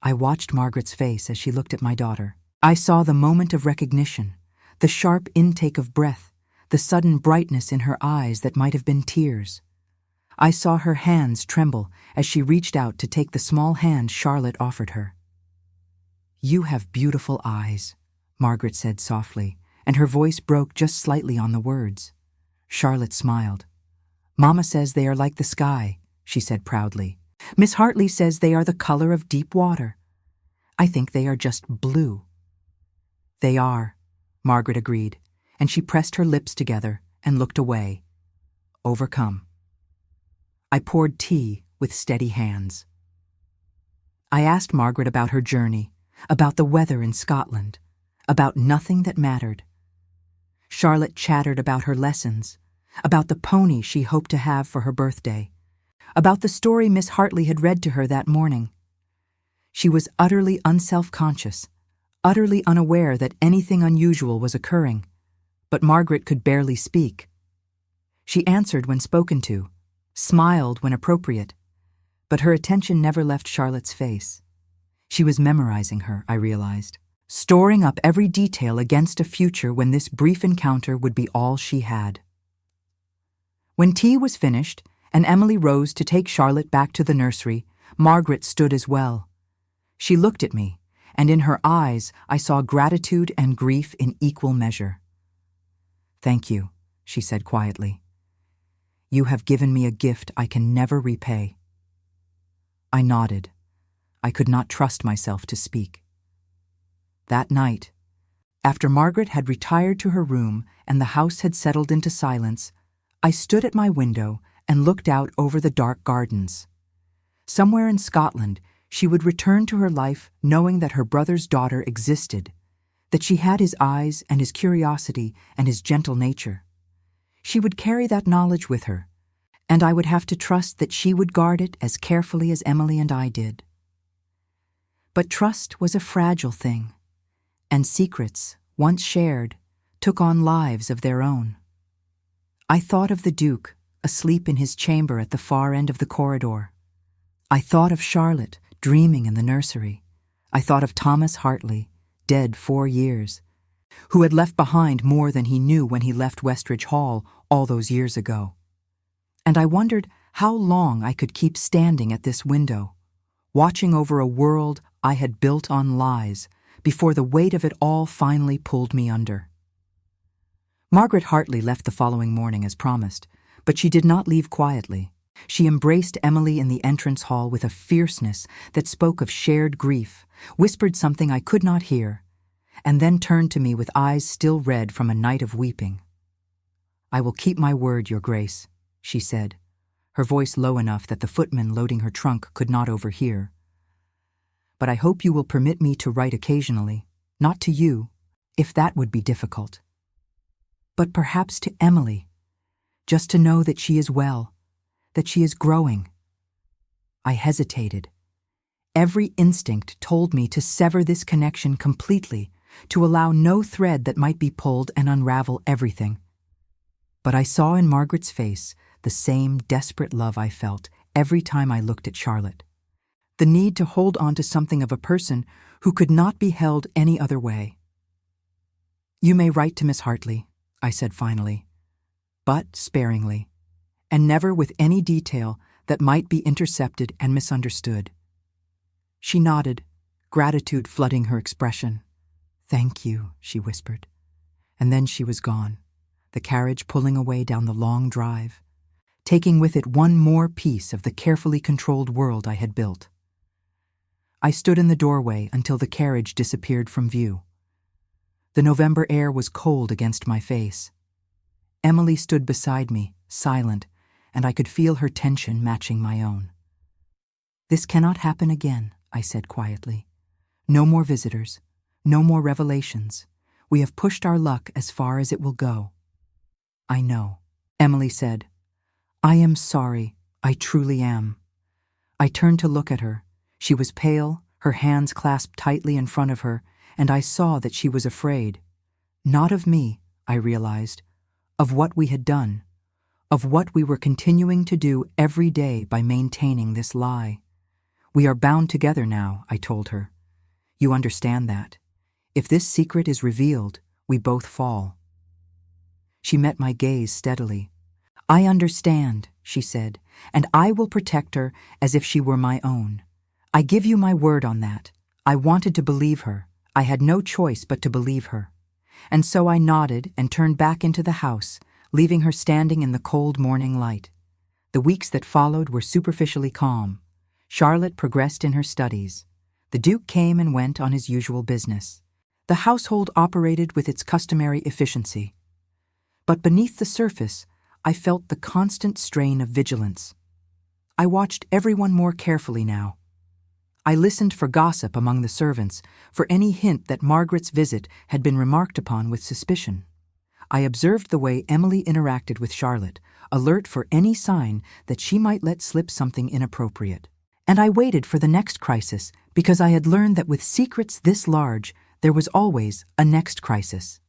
I watched Margaret's face as she looked at my daughter. I saw the moment of recognition, the sharp intake of breath, the sudden brightness in her eyes that might have been tears. I saw her hands tremble as she reached out to take the small hand Charlotte offered her. "You have beautiful eyes," Margaret said softly, and her voice broke just slightly on the words. Charlotte smiled. "Mama says they are like the sky," she said proudly. "Miss Hartley says they are the color of deep water. I think they are just blue." "They are," Margaret agreed, and she pressed her lips together and looked away, overcome. I poured tea with steady hands. I asked Margaret about her journey, about the weather in Scotland, about nothing that mattered. Charlotte chattered about her lessons, about the pony she hoped to have for her birthday, about the story Miss Hartley had read to her that morning. She was utterly unself-conscious, utterly unaware that anything unusual was occurring, but Margaret could barely speak. She answered when spoken to, smiled when appropriate, but her attention never left Charlotte's face. She was memorizing her, I realized, storing up every detail against a future when this brief encounter would be all she had. When tea was finished and Emily rose to take Charlotte back to the nursery, Margaret stood as well. She looked at me, and in her eyes I saw gratitude and grief in equal measure. "Thank you," she said quietly. "You have given me a gift I can never repay." I nodded. I could not trust myself to speak. That night, After Margaret had retired to her room and the house had settled into silence, I stood at my window and looked out over the dark gardens. Somewhere in Scotland, she would return to her life knowing that her brother's daughter existed, that she had his eyes and his curiosity and his gentle nature. She would carry that knowledge with her, and I would have to trust that she would guard it as carefully as Emily and I did. But trust was a fragile thing, and secrets, once shared, took on lives of their own. I thought of the Duke, asleep in his chamber at the far end of the corridor. I thought of Charlotte, dreaming in the nursery. I thought of Thomas Hartley, dead 4 years, who had left behind more than he knew when he left Westridge Hall all those years ago. And I wondered how long I could keep standing at this window, watching over a world I had built on lies, before the weight of it all finally pulled me under. Margaret Hartley left the following morning as promised, but she did not leave quietly. She embraced Emily in the entrance hall with a fierceness that spoke of shared grief, whispered something I could not hear, and then turned to me with eyes still red from a night of weeping. "I will keep my word, Your Grace," she said, her voice low enough that the footman loading her trunk could not overhear. "But I hope you will permit me to write occasionally, not to you, if that would be difficult, but perhaps to Emily, just to know that she is well, that she is growing." I hesitated. Every instinct told me to sever this connection completely, to allow no thread that might be pulled and unravel everything. But I saw in Margaret's face the same desperate love I felt every time I looked at Charlotte, the need to hold on to something of a person who could not be held any other way. "You may write to Miss Hartley," I said finally, "but sparingly, and never with any detail that might be intercepted and misunderstood." She nodded, gratitude flooding her expression. "Thank you," she whispered. And then she was gone, the carriage pulling away down the long drive, taking with it one more piece of the carefully controlled world I had built. I stood in the doorway until the carriage disappeared from view. The November air was cold against my face. Emily stood beside me, silent, and I could feel her tension matching my own. "This cannot happen again," I said quietly. "No more visitors, no more revelations. We have pushed our luck as far as it will go." "I know," Emily said. "I am sorry, I truly am." I turned to look at her. She was pale, her hands clasped tightly in front of her, and I saw that she was afraid. Not of me, I realized, of what we had done, of what we were continuing to do every day by maintaining this lie. "We are bound together now," I told her. "You understand that. If this secret is revealed, we both fall." She met my gaze steadily. "I understand," she said, "and I will protect her as if she were my own. I give you my word on that. I wanted to believe her. I had no choice but to believe her." And so I nodded and turned back into the house, leaving her standing in the cold morning light. The weeks that followed were superficially calm. Charlotte progressed in her studies. The Duke came and went on his usual business. The household operated with its customary efficiency. But beneath the surface, I felt the constant strain of vigilance. I watched everyone more carefully now. I listened for gossip among the servants, for any hint that Margaret's visit had been remarked upon with suspicion. I observed the way Emily interacted with Charlotte, alert for any sign that she might let slip something inappropriate. And I waited for the next crisis, because I had learned that with secrets this large, there was always a next crisis.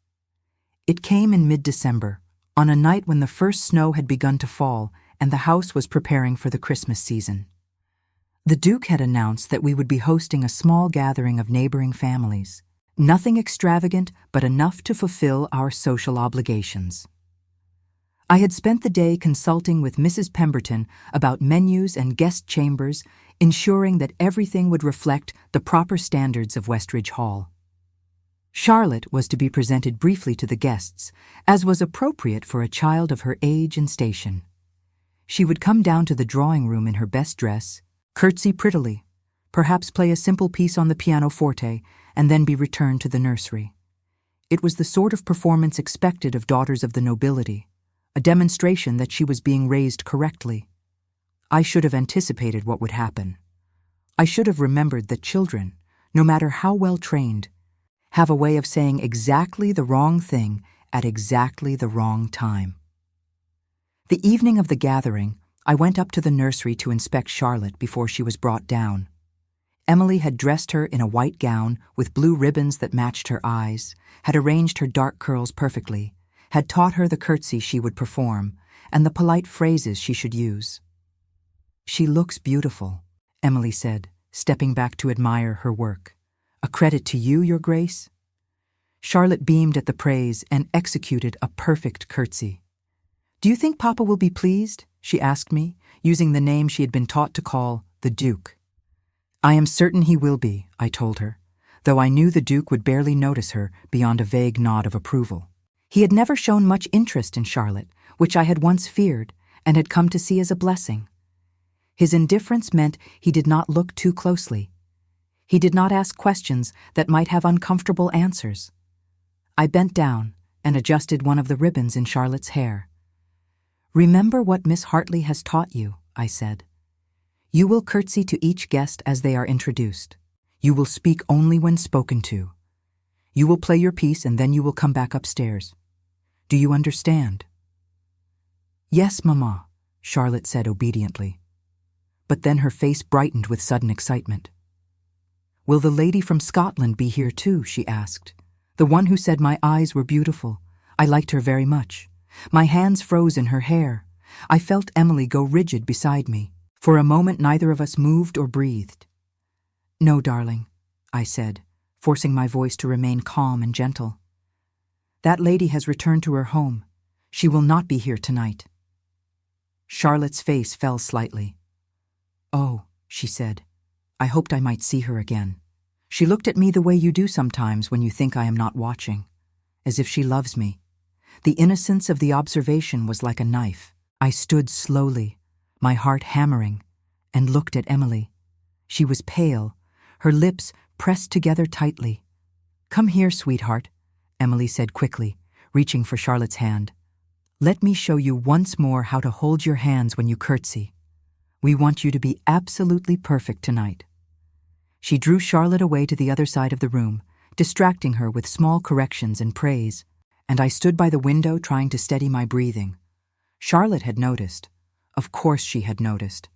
It came in mid-December, on a night when the first snow had begun to fall and the house was preparing for the Christmas season. The Duke had announced that we would be hosting a small gathering of neighboring families. Nothing extravagant, but enough to fulfill our social obligations. I had spent the day consulting with Mrs. Pemberton about menus and guest chambers, ensuring that everything would reflect the proper standards of Westridge Hall. Charlotte was to be presented briefly to the guests, as was appropriate for a child of her age and station. She would come down to the drawing room in her best dress, curtsy prettily, perhaps play a simple piece on the pianoforte, and then be returned to the nursery. It was the sort of performance expected of daughters of the nobility, a demonstration that she was being raised correctly. I should have anticipated what would happen. I should have remembered that children, no matter how well trained, have a way of saying exactly the wrong thing at exactly the wrong time. The evening of the gathering, I went up to the nursery to inspect Charlotte before she was brought down. Emily had dressed her in a white gown with blue ribbons that matched her eyes, had arranged her dark curls perfectly, had taught her the curtsy she would perform, and the polite phrases she should use. "She looks beautiful," Emily said, stepping back to admire her work. "A credit to you, Your Grace." Charlotte beamed at the praise and executed a perfect curtsy. "Do you think Papa will be pleased?" she asked me, using the name she had been taught to call the Duke. "I am certain he will be," I told her, though I knew the Duke would barely notice her beyond a vague nod of approval. He had never shown much interest in Charlotte, which I had once feared and had come to see as a blessing. His indifference meant he did not look too closely. He did not ask questions that might have uncomfortable answers. I bent down and adjusted one of the ribbons in Charlotte's hair. "Remember what Miss Hartley has taught you," I said. "You will curtsy to each guest as they are introduced. You will speak only when spoken to. You will play your piece and then you will come back upstairs. Do you understand?" "Yes, Mamma," Charlotte said obediently. But then her face brightened with sudden excitement. "Will the lady from Scotland be here too?" she asked. "The one who said my eyes were beautiful. I liked her very much. My hands froze in her hair. I felt Emily go rigid beside me. For a moment neither of us moved or breathed. "No, darling," I said, forcing my voice to remain calm and gentle. "That lady has returned to her home. She will not be here tonight." Charlotte's face fell slightly. "Oh," she said, "I hoped I might see her again. She looked at me the way you do sometimes when you think I am not watching, as if she loves me." The innocence of the observation was like a knife. I stood slowly, my heart hammering, and looked at Emily. She was pale, her lips pressed together tightly. "Come here, sweetheart," Emily said quickly, reaching for Charlotte's hand. "Let me show you once more how to hold your hands when you curtsy. We want you to be absolutely perfect tonight." She drew Charlotte away to the other side of the room, distracting her with small corrections and praise, and I stood by the window trying to steady my breathing. Charlotte had noticed. Of course she had noticed.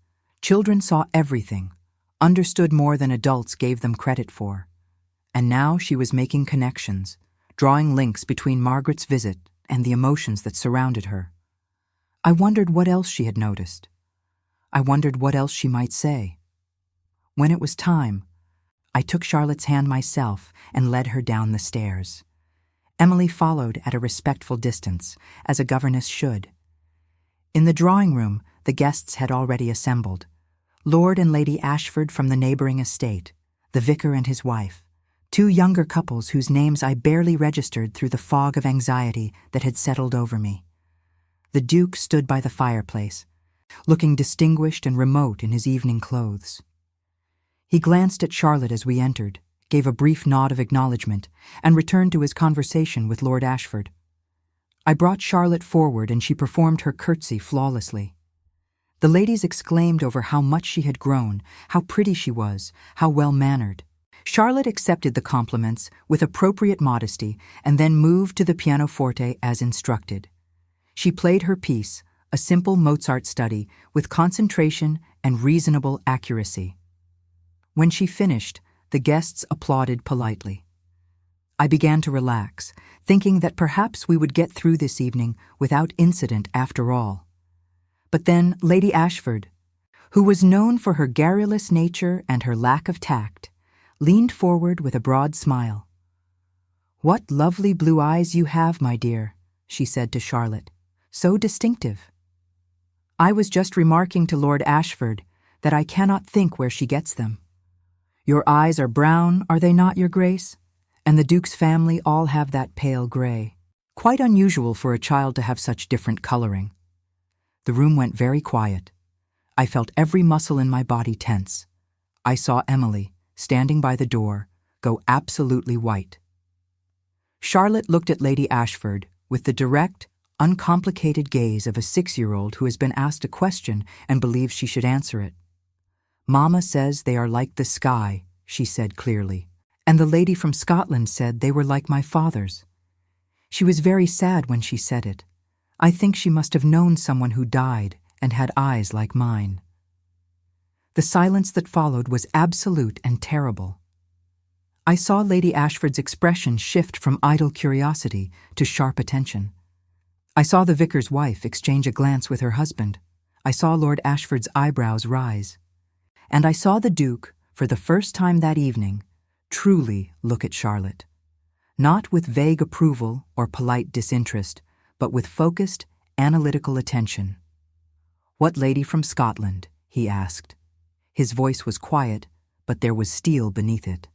Children saw everything, understood more than adults gave them credit for. And now she was making connections, drawing links between Margaret's visit and the emotions that surrounded her. I wondered what else she had noticed. I wondered what else she might say. When it was time, I took Charlotte's hand myself and led her down the stairs. Emily followed at a respectful distance, as a governess should. In the drawing room, the guests had already assembled. Lord and Lady Ashford from the neighboring estate, the vicar and his wife, two younger couples whose names I barely registered through the fog of anxiety that had settled over me. The Duke stood by the fireplace, looking distinguished and remote in his evening clothes. He glanced at Charlotte as we entered, gave a brief nod of acknowledgement, and returned to his conversation with Lord Ashford. I brought Charlotte forward and she performed her curtsy flawlessly. The ladies exclaimed over how much she had grown, how pretty she was, how well-mannered. Charlotte accepted the compliments with appropriate modesty and then moved to the pianoforte as instructed. She played her piece, a simple Mozart study, with concentration and reasonable accuracy. When she finished, the guests applauded politely. I began to relax, thinking that perhaps we would get through this evening without incident after all. But then Lady Ashford, who was known for her garrulous nature and her lack of tact, leaned forward with a broad smile. "What lovely blue eyes you have, my dear," she said to Charlotte. "So distinctive." I was just remarking to Lord Ashford that I cannot think where she gets them. "Your eyes are brown, are they not, Your Grace? And the Duke's family all have that pale gray. Quite unusual for a child to have such different coloring." The room went very quiet. I felt every muscle in my body tense. I saw Emily, standing by the door, go absolutely white. Charlotte looked at Lady Ashford with the direct, uncomplicated gaze of a 6-year-old who has been asked a question and believes she should answer it. "Mama says they are like the sky," she said clearly, "and the lady from Scotland said they were like my father's." She was very sad when she said it. I think she must have known someone who died and had eyes like mine. The silence that followed was absolute and terrible. I saw Lady Ashford's expression shift from idle curiosity to sharp attention. I saw the vicar's wife exchange a glance with her husband. I saw Lord Ashford's eyebrows rise. And I saw the Duke, for the first time that evening, truly look at Charlotte. Not with vague approval or polite disinterest, but with focused, analytical attention. "What lady from Scotland?" he asked. His voice was quiet, but there was steel beneath it.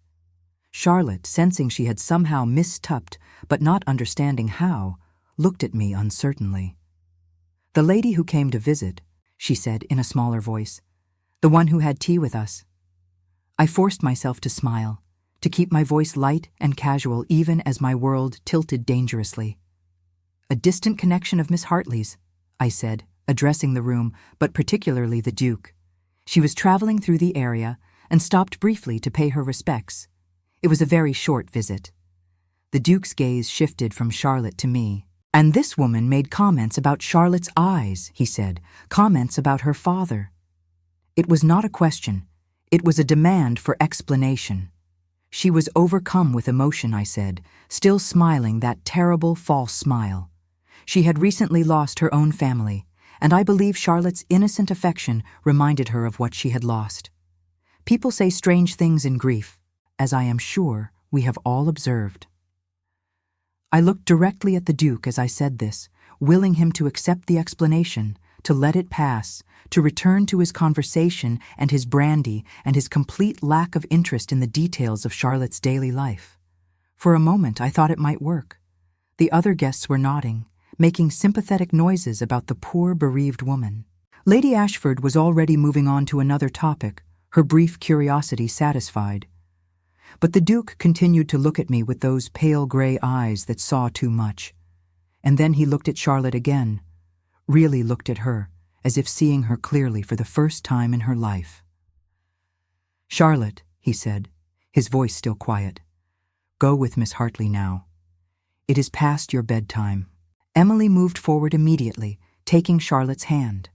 Charlotte, sensing she had somehow mistupped, but not understanding how, looked at me uncertainly. "The lady who came to visit," she said in a smaller voice. "The one who had tea with us." I forced myself to smile, to keep my voice light and casual even as my world tilted dangerously. "A distant connection of Miss Hartley's," I said, addressing the room, but particularly the Duke. She was traveling through the area and stopped briefly to pay her respects. It was a very short visit. The Duke's gaze shifted from Charlotte to me. "And this woman made comments about Charlotte's eyes," he said, "comments about her father." It was not a question. It was a demand for explanation. She was overcome with emotion, I said, still smiling that terrible false smile. She had recently lost her own family, and I believe Charlotte's innocent affection reminded her of what she had lost. People say strange things in grief, as I am sure we have all observed. I looked directly at the Duke as I said this, willing him to accept the explanation, to let it pass, to return to his conversation and his brandy and his complete lack of interest in the details of Charlotte's daily life. For a moment I thought it might work. The other guests were nodding, making sympathetic noises about the poor bereaved woman. Lady Ashford was already moving on to another topic, her brief curiosity satisfied. But the Duke continued to look at me with those pale gray eyes that saw too much. And then he looked at Charlotte again, really looked at her, as if seeing her clearly for the first time in her life. "Charlotte," he said, his voice still quiet, "go with Miss Hartley now. It is past your bedtime." Emily moved forward immediately, taking Charlotte's hand.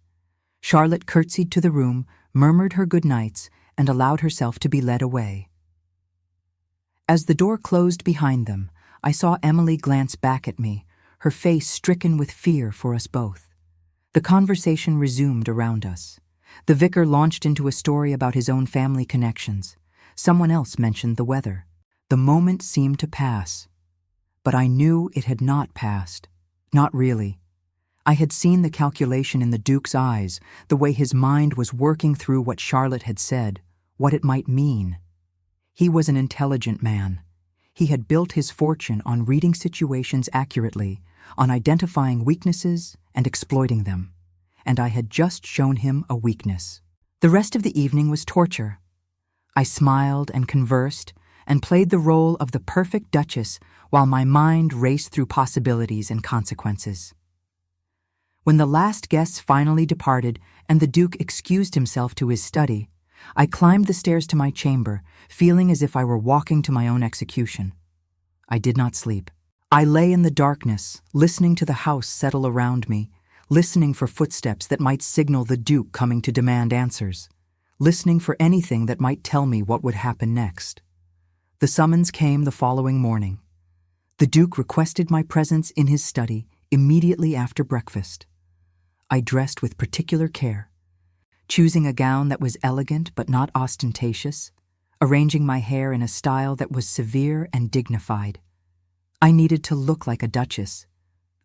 Charlotte curtsied to the room, murmured her good nights, and allowed herself to be led away. As the door closed behind them, I saw Emily glance back at me, her face stricken with fear for us both. The conversation resumed around us. The vicar launched into a story about his own family connections. Someone else mentioned the weather. The moment seemed to pass. But I knew it had not passed. Not really. I had seen the calculation in the Duke's eyes, the way his mind was working through what Charlotte had said, what it might mean. He was an intelligent man. He had built his fortune on reading situations accurately, on identifying weaknesses and exploiting them. And I had just shown him a weakness. The rest of the evening was torture. I smiled and conversed and played the role of the perfect Duchess while my mind raced through possibilities and consequences. When the last guests finally departed and the Duke excused himself to his study, I climbed the stairs to my chamber, feeling as if I were walking to my own execution. I did not sleep. I lay in the darkness, listening to the house settle around me, listening for footsteps that might signal the Duke coming to demand answers, listening for anything that might tell me what would happen next. The summons came the following morning. The Duke requested my presence in his study immediately after breakfast. I dressed with particular care, choosing a gown that was elegant but not ostentatious, arranging my hair in a style that was severe and dignified. I needed to look like a duchess.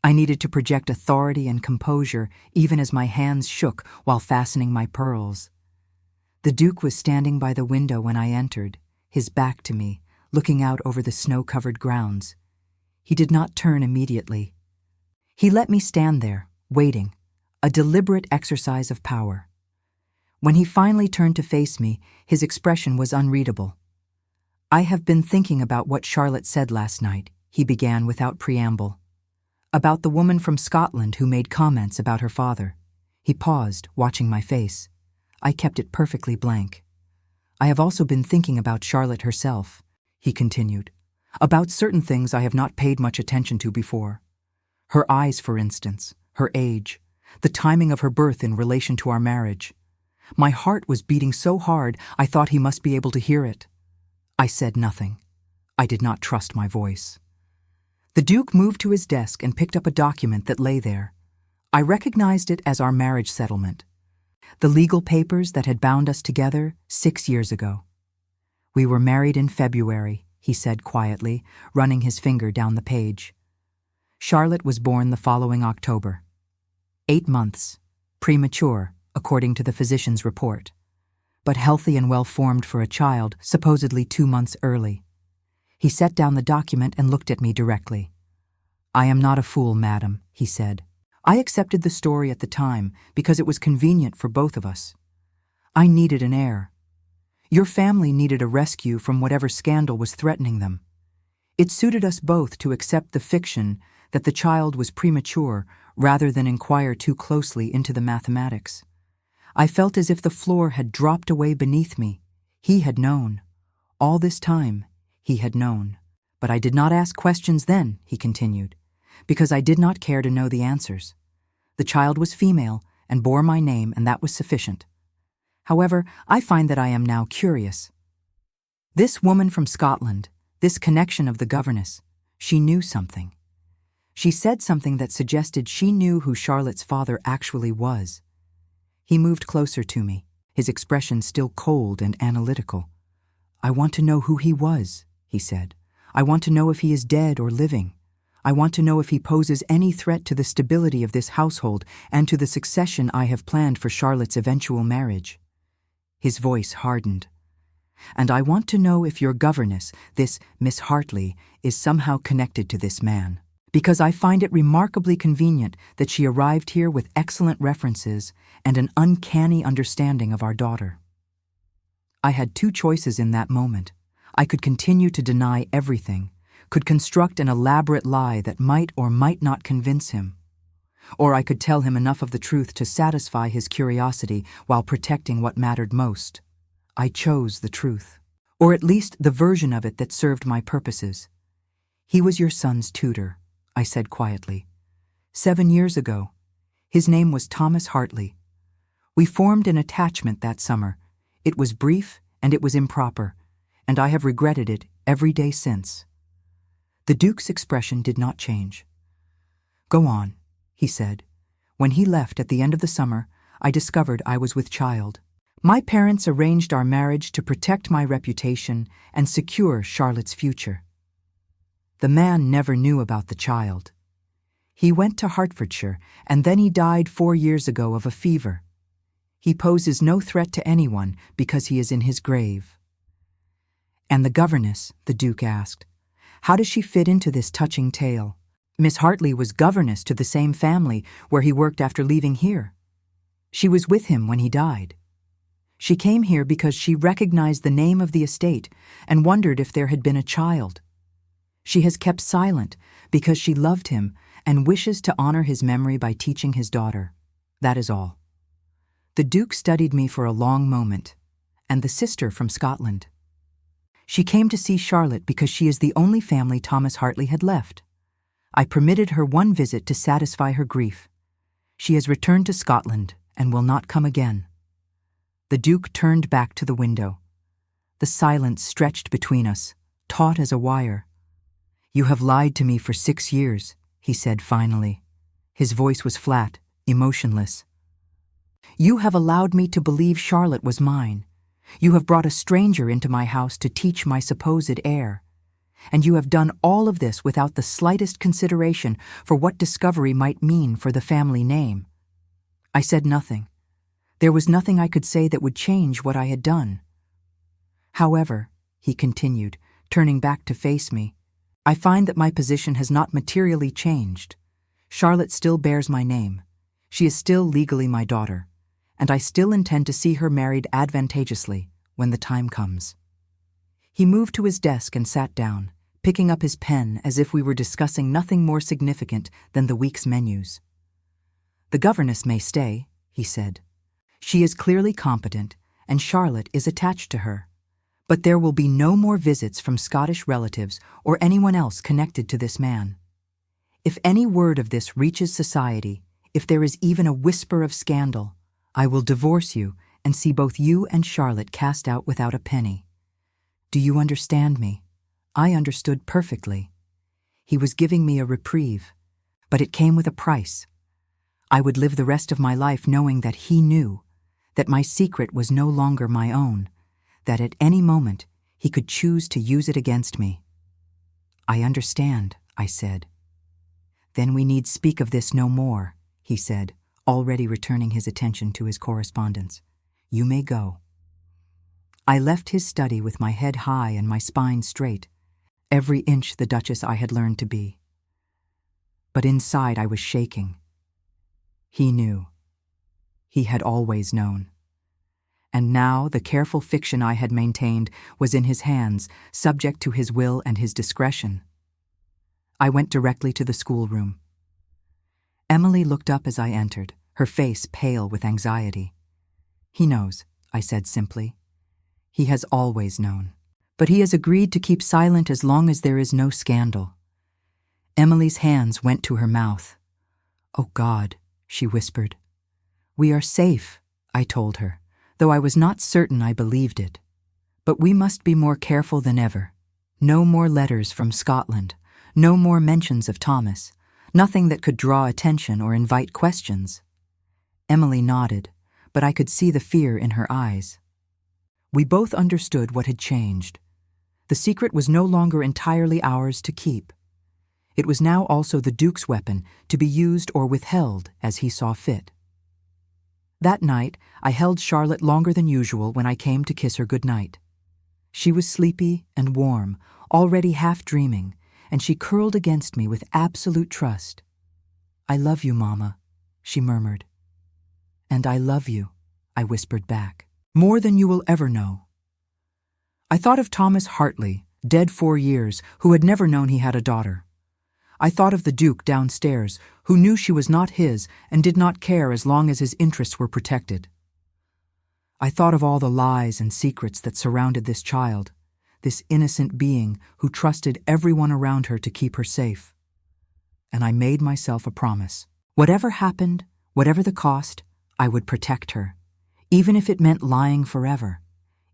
I needed to project authority and composure even as my hands shook while fastening my pearls. The Duke was standing by the window when I entered, his back to me, looking out over the snow-covered grounds. He did not turn immediately. He let me stand there, waiting, a deliberate exercise of power. When he finally turned to face me, his expression was unreadable. "I have been thinking about what Charlotte said last night," he began without preamble. About the woman from Scotland who made comments about her father. He paused, watching my face. I kept it perfectly blank. I have also been thinking about Charlotte herself, he continued. About certain things I have not paid much attention to before. Her eyes, for instance, her age, the timing of her birth in relation to our marriage. My heart was beating so hard I thought he must be able to hear it. I said nothing. I did not trust my voice. The Duke moved to his desk and picked up a document that lay there. I recognized it as our marriage settlement. The legal papers that had bound us together 6 years ago. We were married in February, he said quietly, running his finger down the page. Charlotte was born the following October. 8 months, premature, according to the physician's report, but healthy and well-formed for a child, supposedly 2 months early. He set down the document and looked at me directly. I am not a fool, madam, he said. I accepted the story at the time because it was convenient for both of us. I needed an heir. Your family needed a rescue from whatever scandal was threatening them. It suited us both to accept the fiction that the child was premature rather than inquire too closely into the mathematics. I felt as if the floor had dropped away beneath me. He had known. All this time, he had known. But I did not ask questions then, he continued, because I did not care to know the answers. The child was female and bore my name, and that was sufficient. However, I find that I am now curious. This woman from Scotland, this connection of the governess, she knew something. She said something that suggested she knew who Charlotte's father actually was. He moved closer to me, his expression still cold and analytical. I want to know who he was, he said. I want to know if he is dead or living. I want to know if he poses any threat to the stability of this household and to the succession I have planned for Charlotte's eventual marriage. His voice hardened. And I want to know if your governess, this Miss Hartley, is somehow connected to this man, because I find it remarkably convenient that she arrived here with excellent references and an uncanny understanding of our daughter. I had 2 choices in that moment. I could continue to deny everything, could construct an elaborate lie that might or might not convince him. Or I could tell him enough of the truth to satisfy his curiosity while protecting what mattered most. I chose the truth, or at least the version of it that served my purposes. He was your son's tutor, I said quietly. 7 years ago. His name was Thomas Hartley. We formed an attachment that summer. It was brief and it was improper, and I have regretted it every day since. The Duke's expression did not change. Go on, he said. When he left at the end of the summer, I discovered I was with child. My parents arranged our marriage to protect my reputation and secure Charlotte's future. The man never knew about the child. He went to Hertfordshire, and then he died 4 years ago of a fever. He poses no threat to anyone because he is in his grave. And the governess, the Duke asked, how does she fit into this touching tale? Miss Hartley was governess to the same family where he worked after leaving here. She was with him when he died. She came here because she recognized the name of the estate and wondered if there had been a child. She has kept silent because she loved him and wishes to honor his memory by teaching his daughter. That is all. The Duke studied me for a long moment, and the sister from Scotland. She came to see Charlotte because she is the only family Thomas Hartley had left. I permitted her one visit to satisfy her grief. She has returned to Scotland and will not come again. The Duke turned back to the window. The silence stretched between us, taut as a wire. You have lied to me for 6 years, he said finally. His voice was flat, emotionless. You have allowed me to believe Charlotte was mine. You have brought a stranger into my house to teach my supposed heir. And you have done all of this without the slightest consideration for what discovery might mean for the family name. I said nothing. There was nothing I could say that would change what I had done. However, he continued, turning back to face me, I find that my position has not materially changed. Charlotte still bears my name. She is still legally my daughter, and I still intend to see her married advantageously when the time comes. He moved to his desk and sat down, picking up his pen as if we were discussing nothing more significant than the week's menus. "The governess may stay," he said. "She is clearly competent, and Charlotte is attached to her. But there will be no more visits from Scottish relatives or anyone else connected to this man. If any word of this reaches society, if there is even a whisper of scandal, I will divorce you and see both you and Charlotte cast out without a penny. Do you understand me?" I understood perfectly. He was giving me a reprieve, but it came with a price. I would live the rest of my life knowing that he knew, that my secret was no longer my own, that at any moment he could choose to use it against me. "I understand," I said. "Then we need speak of this no more," he said, already returning his attention to his correspondence. "You may go." I left his study with my head high and my spine straight, every inch the Duchess I had learned to be. But inside I was shaking. He knew. He had always known. And now the careful fiction I had maintained was in his hands, subject to his will and his discretion. I went directly to the schoolroom. Emily looked up as I entered, her face pale with anxiety. "He knows," I said simply. "He has always known. But he has agreed to keep silent as long as there is no scandal." Emily's hands went to her mouth. "Oh God," she whispered. "We are safe," I told her, though I was not certain I believed it. "But we must be more careful than ever. No more letters from Scotland, no more mentions of Thomas, nothing that could draw attention or invite questions." Emily nodded, but I could see the fear in her eyes. We both understood what had changed. The secret was no longer entirely ours to keep. It was now also the Duke's weapon, to be used or withheld as he saw fit. That night, I held Charlotte longer than usual when I came to kiss her goodnight. She was sleepy and warm, already half dreaming, and she curled against me with absolute trust. "I love you, Mama," she murmured. "And I love you," I whispered back, "more than you will ever know." I thought of Thomas Hartley, dead 4 years, who had never known he had a daughter. I thought of the Duke downstairs, who knew she was not his and did not care as long as his interests were protected. I thought of all the lies and secrets that surrounded this child, this innocent being who trusted everyone around her to keep her safe. And I made myself a promise. Whatever happened, whatever the cost, I would protect her, even if it meant lying forever,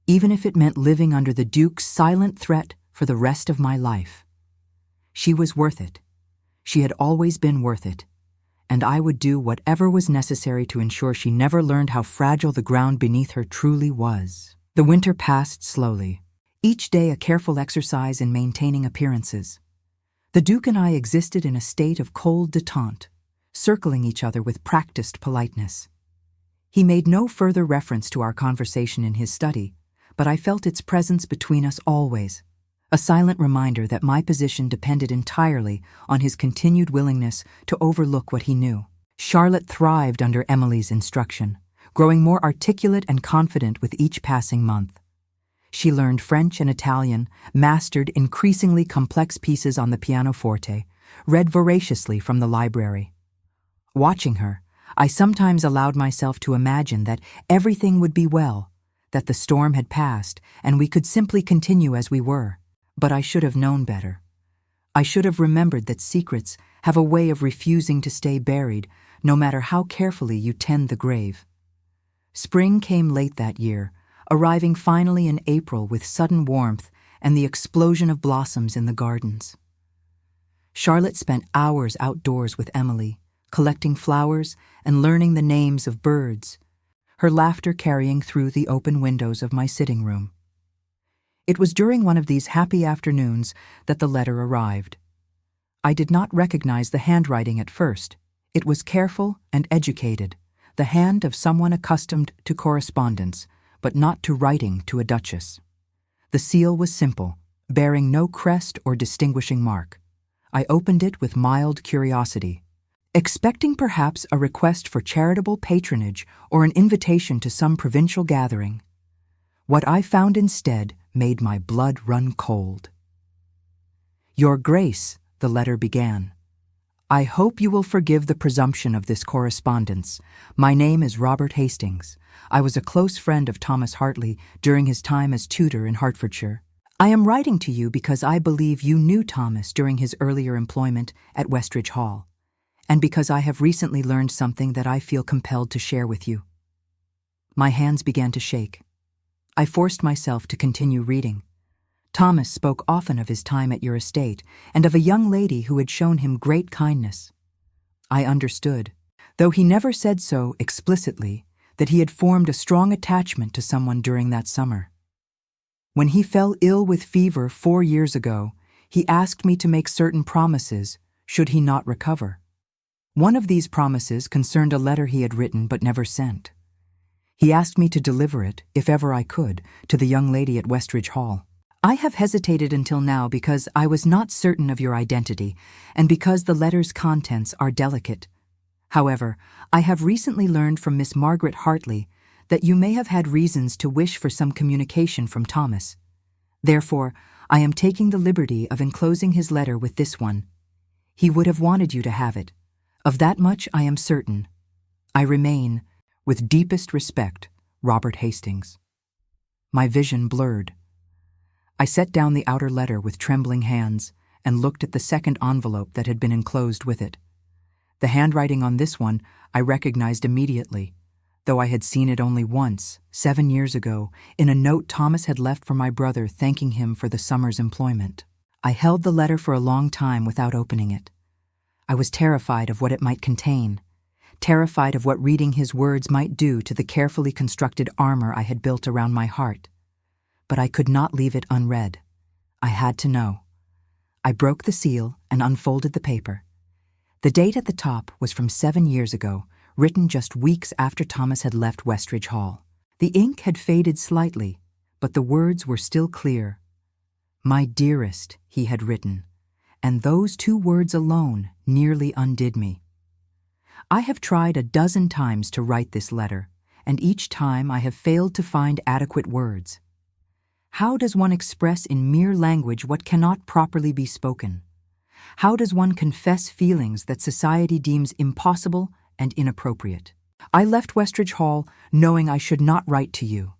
even if it meant living under the Duke's silent threat for the rest of my life. She was worth it. She had always been worth it, and I would do whatever was necessary to ensure she never learned how fragile the ground beneath her truly was. The winter passed slowly, each day a careful exercise in maintaining appearances. The Duke and I existed in a state of cold détente, circling each other with practiced politeness. He made no further reference to our conversation in his study, but I felt its presence between us always, a silent reminder that my position depended entirely on his continued willingness to overlook what he knew. Charlotte thrived under Emily's instruction, growing more articulate and confident with each passing month. She learned French and Italian, mastered increasingly complex pieces on the pianoforte, read voraciously from the library. Watching her, I sometimes allowed myself to imagine that everything would be well, that the storm had passed and we could simply continue as we were. But I should have known better. I should have remembered that secrets have a way of refusing to stay buried, no matter how carefully you tend the grave. Spring came late that year, arriving finally in April with sudden warmth and the explosion of blossoms in the gardens. Charlotte spent hours outdoors with Emily, collecting flowers and learning the names of birds, her laughter carrying through the open windows of my sitting room. It was during one of these happy afternoons that the letter arrived. I did not recognize the handwriting at first. It was careful and educated, the hand of someone accustomed to correspondence, but not to writing to a duchess. The seal was simple, bearing no crest or distinguishing mark. I opened it with mild curiosity, expecting perhaps a request for charitable patronage or an invitation to some provincial gathering. What I found instead made my blood run cold. Your Grace, the letter began. I hope you will forgive the presumption of this correspondence. My name is Robert Hastings. I was a close friend of Thomas Hartley during his time as tutor in Hertfordshire. I am writing to you because I believe you knew Thomas during his earlier employment at Westridge Hall, and because I have recently learned something that I feel compelled to share with you. My hands began to shake. I forced myself to continue reading. Thomas spoke often of his time at your estate and of a young lady who had shown him great kindness. I understood, though he never said so explicitly, that he had formed a strong attachment to someone during that summer. When he fell ill with fever 4 years ago, he asked me to make certain promises should he not recover. One of these promises concerned a letter he had written but never sent. He asked me to deliver it, if ever I could, to the young lady at Westridge Hall. I have hesitated until now because I was not certain of your identity and because the letter's contents are delicate. However, I have recently learned from Miss Margaret Hartley that you may have had reasons to wish for some communication from Thomas. Therefore, I am taking the liberty of enclosing his letter with this one. He would have wanted you to have it. Of that much I am certain. I remain, with deepest respect, Robert Hastings. My vision blurred. I set down the outer letter with trembling hands and looked at the second envelope that had been enclosed with it. The handwriting on this one I recognized immediately, though I had seen it only once, 7 years ago, in a note Thomas had left for my brother thanking him for the summer's employment. I held the letter for a long time without opening it. I was terrified of what it might contain, terrified of what reading his words might do to the carefully constructed armor I had built around my heart. But I could not leave it unread. I had to know. I broke the seal and unfolded the paper. The date at the top was from 7 years ago, written just weeks after Thomas had left Westridge Hall. The ink had faded slightly, but the words were still clear. My dearest, he had written, and those 2 words alone nearly undid me. I have tried a dozen times to write this letter, and each time I have failed to find adequate words. How does one express in mere language what cannot properly be spoken? How does one confess feelings that society deems impossible and inappropriate? I left Westridge Hall knowing I should not write to you,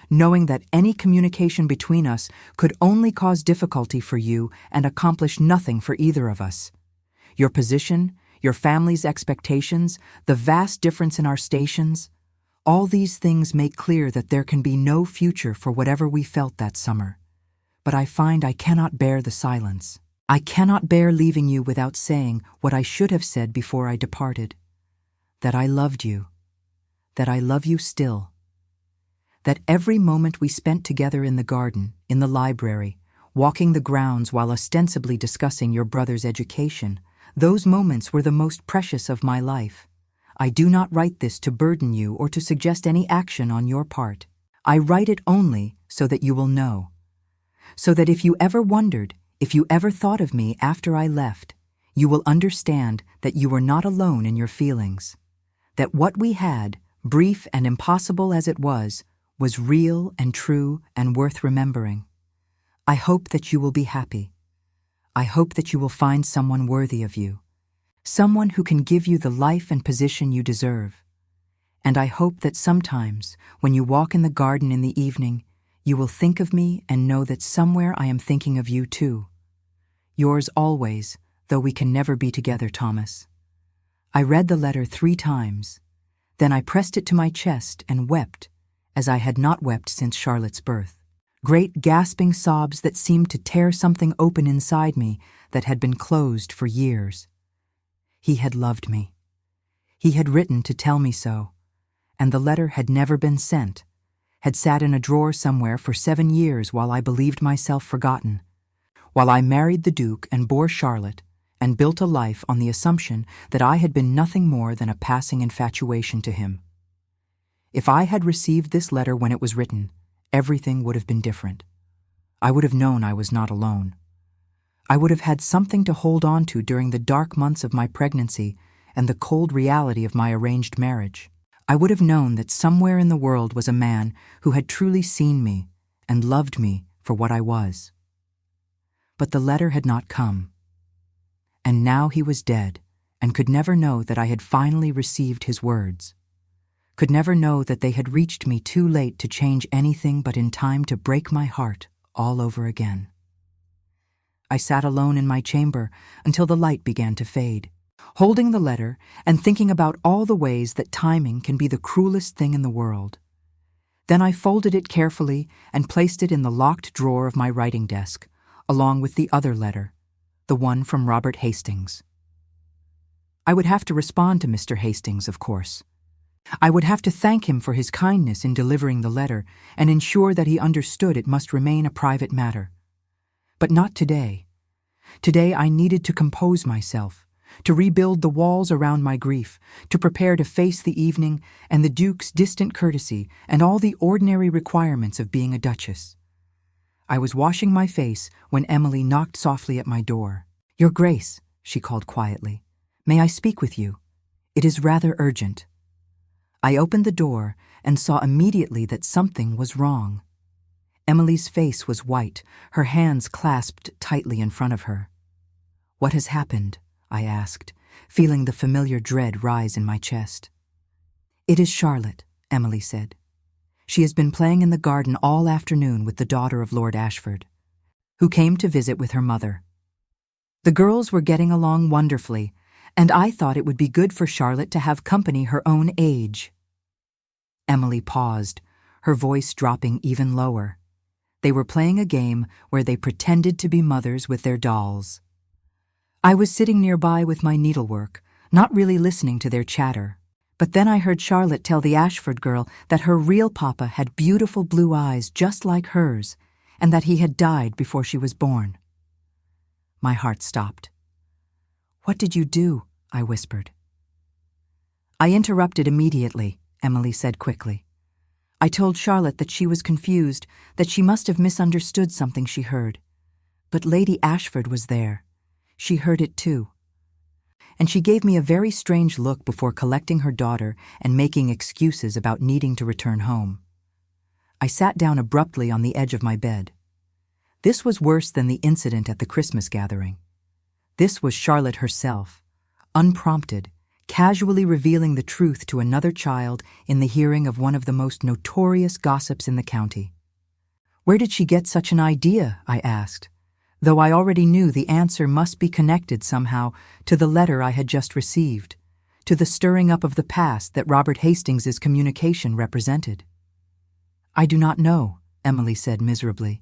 knowing that any communication between us could only cause difficulty for you and accomplish nothing for either of us. Your position, your family's expectations, the vast difference in our stations, all these things make clear that there can be no future for whatever we felt that summer. But I find I cannot bear the silence. I cannot bear leaving you without saying what I should have said before I departed. That I loved you. That I love you still. That every moment we spent together in the garden, in the library, walking the grounds while ostensibly discussing your brother's education, those moments were the most precious of my life. I do not write this to burden you or to suggest any action on your part. I write it only so that you will know. So that if you ever wondered, if you ever thought of me after I left, you will understand that you were not alone in your feelings. That what we had, brief and impossible as it was real and true and worth remembering. I hope that you will be happy. I hope that you will find someone worthy of you. Someone who can give you the life and position you deserve. And I hope that sometimes, when you walk in the garden in the evening, you will think of me and know that somewhere I am thinking of you too. Yours always, though we can never be together, Thomas. I read the letter 3 times. Then I pressed it to my chest and wept, as I had not wept since Charlotte's birth. Great gasping sobs that seemed to tear something open inside me that had been closed for years. He had loved me. He had written to tell me so, and the letter had never been sent, had sat in a drawer somewhere for 7 years while I believed myself forgotten, while I married the Duke and bore Charlotte and built a life on the assumption that I had been nothing more than a passing infatuation to him. If I had received this letter when it was written, everything would have been different. I would have known I was not alone. I would have had something to hold on to during the dark months of my pregnancy and the cold reality of my arranged marriage. I would have known that somewhere in the world was a man who had truly seen me and loved me for what I was. But the letter had not come. And now he was dead, and could never know that I had finally received his words. Could never know that they had reached me too late to change anything but in time to break my heart all over again. I sat alone in my chamber until the light began to fade, holding the letter and thinking about all the ways that timing can be the cruelest thing in the world. Then I folded it carefully and placed it in the locked drawer of my writing desk, along with the other letter, the one from Robert Hastings. I would have to respond to Mr. Hastings, of course. I would have to thank him for his kindness in delivering the letter and ensure that he understood it must remain a private matter. But not today. Today I needed to compose myself, to rebuild the walls around my grief, to prepare to face the evening and the Duke's distant courtesy and all the ordinary requirements of being a duchess. I was washing my face when Emily knocked softly at my door. "Your Grace," she called quietly, "may I speak with you? It is rather urgent." I opened the door and saw immediately that something was wrong. Emily's face was white, her hands clasped tightly in front of her. "What has happened?" I asked, feeling the familiar dread rise in my chest. "It is Charlotte," Emily said. "She has been playing in the garden all afternoon with the daughter of Lord Ashford, who came to visit with her mother. The girls were getting along wonderfully, and I thought it would be good for Charlotte to have company her own age." Emily paused, her voice dropping even lower. They were playing a game where they pretended to be mothers with their dolls. I was sitting nearby with my needlework, not really listening to their chatter. But then I heard Charlotte tell the Ashford girl that her real papa had beautiful blue eyes just like hers, and that he had died before she was born. My heart stopped. "What did you do?" I whispered. "I interrupted immediately," Emily said quickly. "I told Charlotte that she was confused, that she must have misunderstood something she heard. But Lady Ashford was there. She heard it too. And she gave me a very strange look before collecting her daughter and making excuses about needing to return home." I sat down abruptly on the edge of my bed. This was worse than the incident at the Christmas gathering. This was Charlotte herself, unprompted, casually revealing the truth to another child in the hearing of one of the most notorious gossips in the county. "Where did she get such an idea?" I asked, though I already knew the answer must be connected somehow to the letter I had just received, to the stirring up of the past that Robert Hastings's communication represented. "I do not know," Emily said miserably.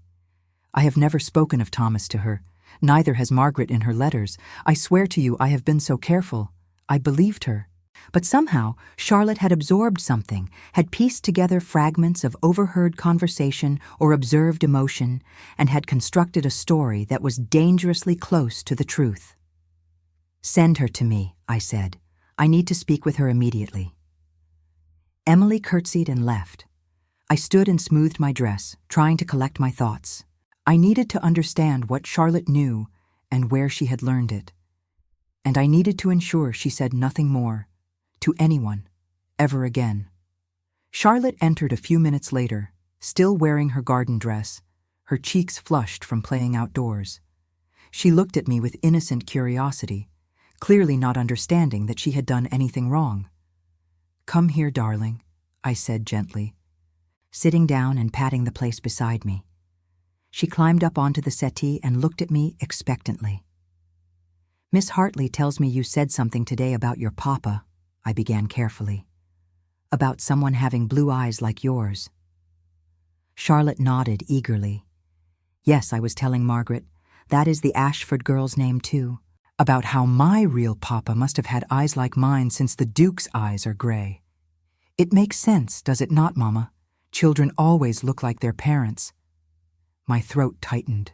"I have never spoken of Thomas to her. Neither has Margaret in her letters. I swear to you I have been so careful. I believed her. But somehow Charlotte had absorbed something, had pieced together fragments of overheard conversation or observed emotion, and had constructed a story that was dangerously close to the truth." "Send her to me," I said. "I need to speak with her immediately." Emily curtsied and left. I stood and smoothed my dress, trying to collect my thoughts. I needed to understand what Charlotte knew and where she had learned it. And I needed to ensure she said nothing more, to anyone, ever again. Charlotte entered a few minutes later, still wearing her garden dress, her cheeks flushed from playing outdoors. She looked at me with innocent curiosity, clearly not understanding that she had done anything wrong. "Come here, darling," I said gently, sitting down and patting the place beside me. She climbed up onto the settee and looked at me expectantly. "Miss Hartley tells me you said something today about your papa," I began carefully. "About someone having blue eyes like yours." Charlotte nodded eagerly. "Yes, I was telling Margaret. That is the Ashford girl's name too. About how my real papa must have had eyes like mine since the Duke's eyes are gray. It makes sense, does it not, Mama? Children always look like their parents." My throat tightened.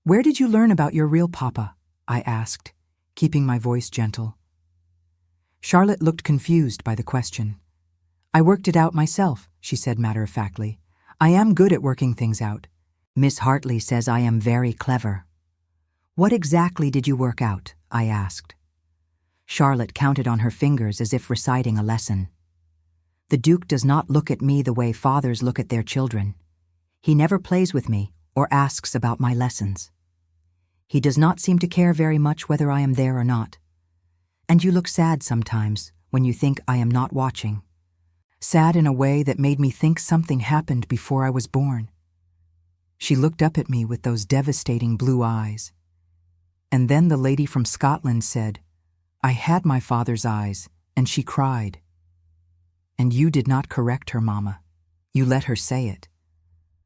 "Where did you learn about your real papa?" I asked, keeping my voice gentle. Charlotte looked confused by the question. "I worked it out myself," she said matter-of-factly. "I am good at working things out. Miss Hartley says I am very clever." "What exactly did you work out?" I asked. Charlotte counted on her fingers as if reciting a lesson. "The Duke does not look at me the way fathers look at their children. He never plays with me or asks about my lessons. He does not seem to care very much whether I am there or not. And you look sad sometimes when you think I am not watching. Sad in a way that made me think something happened before I was born." She looked up at me with those devastating blue eyes. And then the lady from Scotland said, "I had my father's eyes," and she cried. "And you did not correct her, Mama. You let her say it.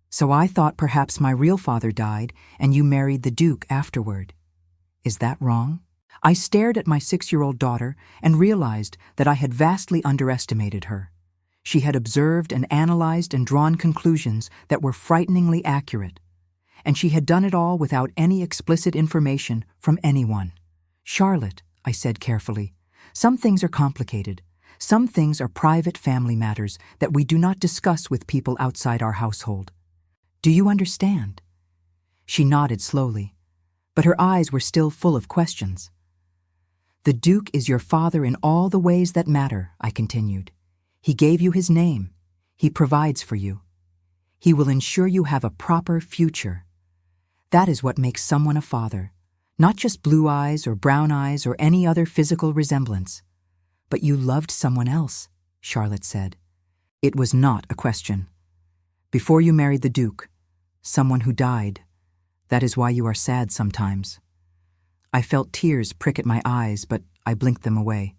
So I thought perhaps my real father died and you married the Duke afterward. Is that wrong?" I stared at my 6-year-old daughter and realized that I had vastly underestimated her. She had observed and analyzed and drawn conclusions that were frighteningly accurate. And she had done it all without any explicit information from anyone. "Charlotte," I said carefully, "some things are complicated. Some things are private family matters that we do not discuss with people outside our household. Do you understand?" She nodded slowly, but her eyes were still full of questions. "The Duke is your father in all the ways that matter," I continued. "He gave you his name. He provides for you. He will ensure you have a proper future. That is what makes someone a father, not just blue eyes or brown eyes or any other physical resemblance." "But you loved someone else," Charlotte said. "It was not a question. Before you married the Duke, someone who died. That is why you are sad sometimes." I felt tears prick at my eyes, but I blinked them away.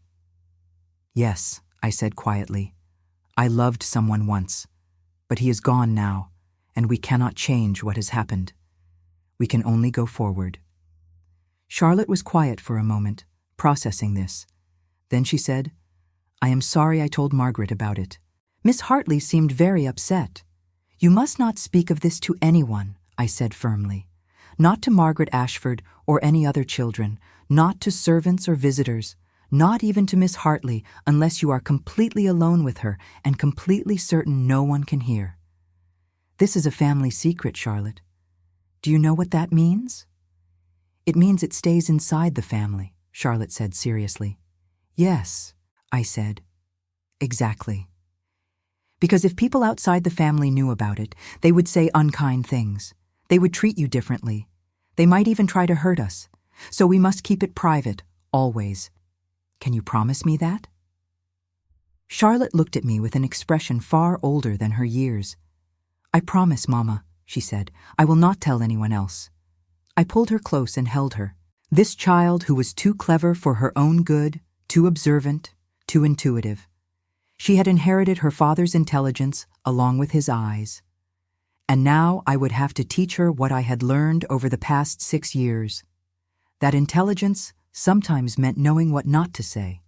"Yes," I said quietly, "I loved someone once, but he is gone now, and we cannot change what has happened. We can only go forward." Charlotte was quiet for a moment, processing this. Then she said, "I am sorry I told Margaret about it. Miss Hartley seemed very upset. You must not speak of this to anyone," I said firmly. "Not to Margaret Ashford or any other children, not to servants or visitors, not even to Miss Hartley unless you are completely alone with her and completely certain no one can hear. This is a family secret, Charlotte. Do you know what that means?" "It means it stays inside the family," Charlotte said seriously. "Yes," I said. "Exactly. Because if people outside the family knew about it, they would say unkind things. They would treat you differently. They might even try to hurt us. So we must keep it private, always. Can you promise me that?" Charlotte looked at me with an expression far older than her years. "I promise, Mama," she said. "I will not tell anyone else." I pulled her close and held her. This child who was too clever for her own good, too observant, too intuitive. She had inherited her father's intelligence along with his eyes. And now I would have to teach her what I had learned over the past 6 years. That intelligence sometimes meant knowing what not to say.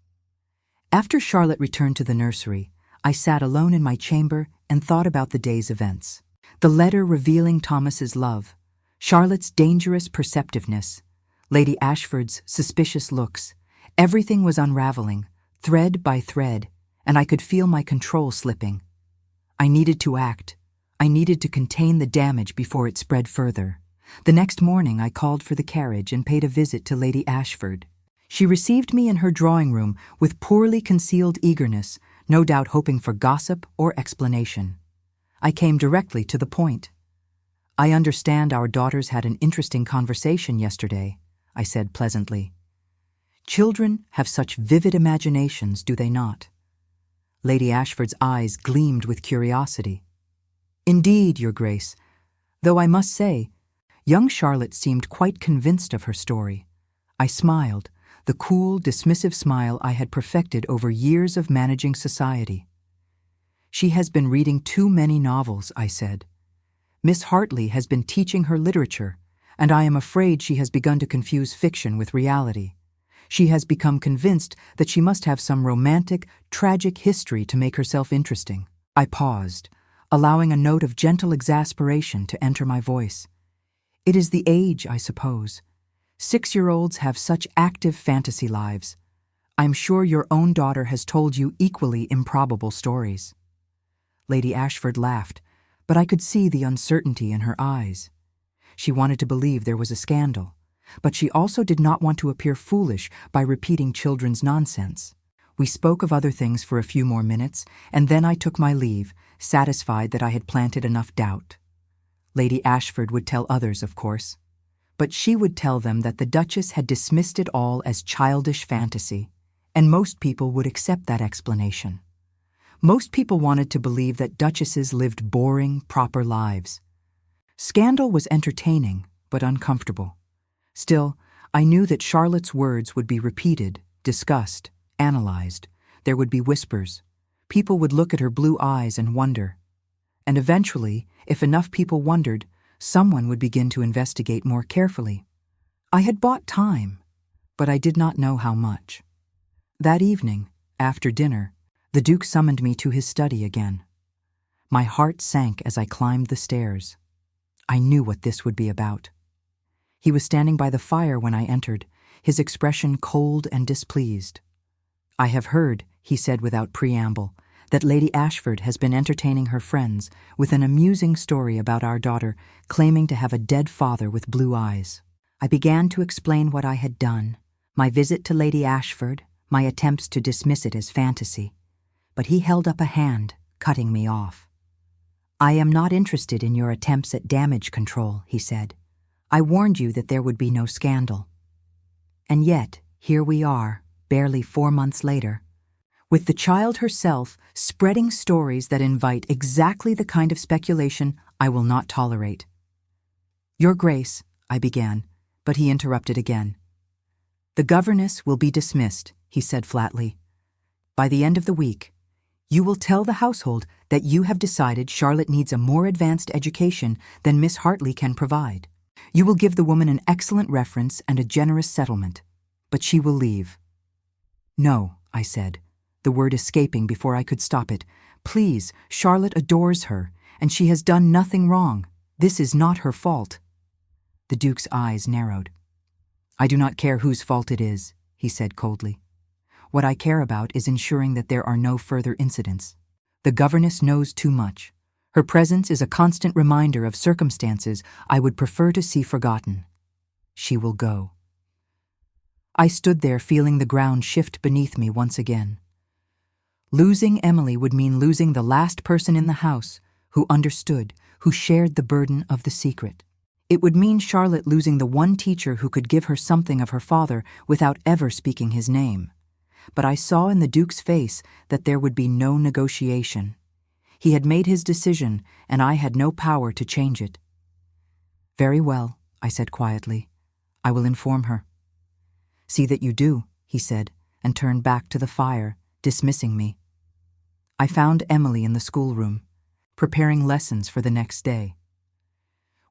After Charlotte returned to the nursery, I sat alone in my chamber and thought about the day's events. The letter revealing Thomas's love, Charlotte's dangerous perceptiveness, Lady Ashford's suspicious looks. Everything was unraveling, thread by thread, and I could feel my control slipping. I needed to act. I needed to contain the damage before it spread further. The next morning I called for the carriage and paid a visit to Lady Ashford. She received me in her drawing room with poorly concealed eagerness, no doubt hoping for gossip or explanation. I came directly to the point. "I understand our daughters had an interesting conversation yesterday," I said pleasantly. "Children have such vivid imaginations, do they not?" Lady Ashford's eyes gleamed with curiosity. "Indeed, Your Grace, though I must say, young Charlotte seemed quite convinced of her story." I smiled, the cool, dismissive smile I had perfected over years of managing society. "She has been reading too many novels," I said. "Miss Hartley has been teaching her literature, and I am afraid she has begun to confuse fiction with reality. She has become convinced that she must have some romantic, tragic history to make herself interesting." I paused, allowing a note of gentle exasperation to enter my voice. "It is the age, I suppose. 6-year-olds have such active fantasy lives. I'm sure your own daughter has told you equally improbable stories." Lady Ashford laughed, but I could see the uncertainty in her eyes. She wanted to believe there was a scandal, but she also did not want to appear foolish by repeating children's nonsense. We spoke of other things for a few more minutes, and then I took my leave, satisfied that I had planted enough doubt. Lady Ashford would tell others, of course. But she would tell them that the Duchess had dismissed it all as childish fantasy, and most people would accept that explanation. Most people wanted to believe that duchesses lived boring, proper lives. Scandal was entertaining, but uncomfortable. Still, I knew that Charlotte's words would be repeated, discussed, analyzed. There would be whispers. People would look at her blue eyes and wonder. And eventually, if enough people wondered, someone would begin to investigate more carefully. I had bought time, but I did not know how much. That evening, after dinner, the Duke summoned me to his study again. My heart sank as I climbed the stairs. I knew what this would be about. He was standing by the fire when I entered, his expression cold and displeased. "I have heard," he said without preamble, "that Lady Ashford has been entertaining her friends with an amusing story about our daughter claiming to have a dead father with blue eyes." I began to explain what I had done, my visit to Lady Ashford, my attempts to dismiss it as fantasy. But he held up a hand, cutting me off. "I am not interested in your attempts at damage control," he said. "I warned you that there would be no scandal." And yet, here we are, barely 4 months later, with the child herself spreading stories that invite exactly the kind of speculation I will not tolerate. "Your Grace," I began, but he interrupted again. "The governess will be dismissed," he said flatly. "By the end of the week, you will tell the household that you have decided Charlotte needs a more advanced education than Miss Hartley can provide. You will give the woman an excellent reference and a generous settlement, but she will leave." "No," I said, the word escaping before I could stop it. "Please, Charlotte adores her, and she has done nothing wrong. This is not her fault." The Duke's eyes narrowed. "I do not care whose fault it is," he said coldly. "What I care about is ensuring that there are no further incidents. The governess knows too much. Her presence is a constant reminder of circumstances I would prefer to see forgotten. She will go." I stood there feeling the ground shift beneath me once again. Losing Emily would mean losing the last person in the house who understood, who shared the burden of the secret. It would mean Charlotte losing the one teacher who could give her something of her father without ever speaking his name. But I saw in the Duke's face that there would be no negotiation. He had made his decision, and I had no power to change it. "Very well," I said quietly. "I will inform her." "See that you do," he said, and turned back to the fire, dismissing me. I found Emily in the schoolroom, preparing lessons for the next day.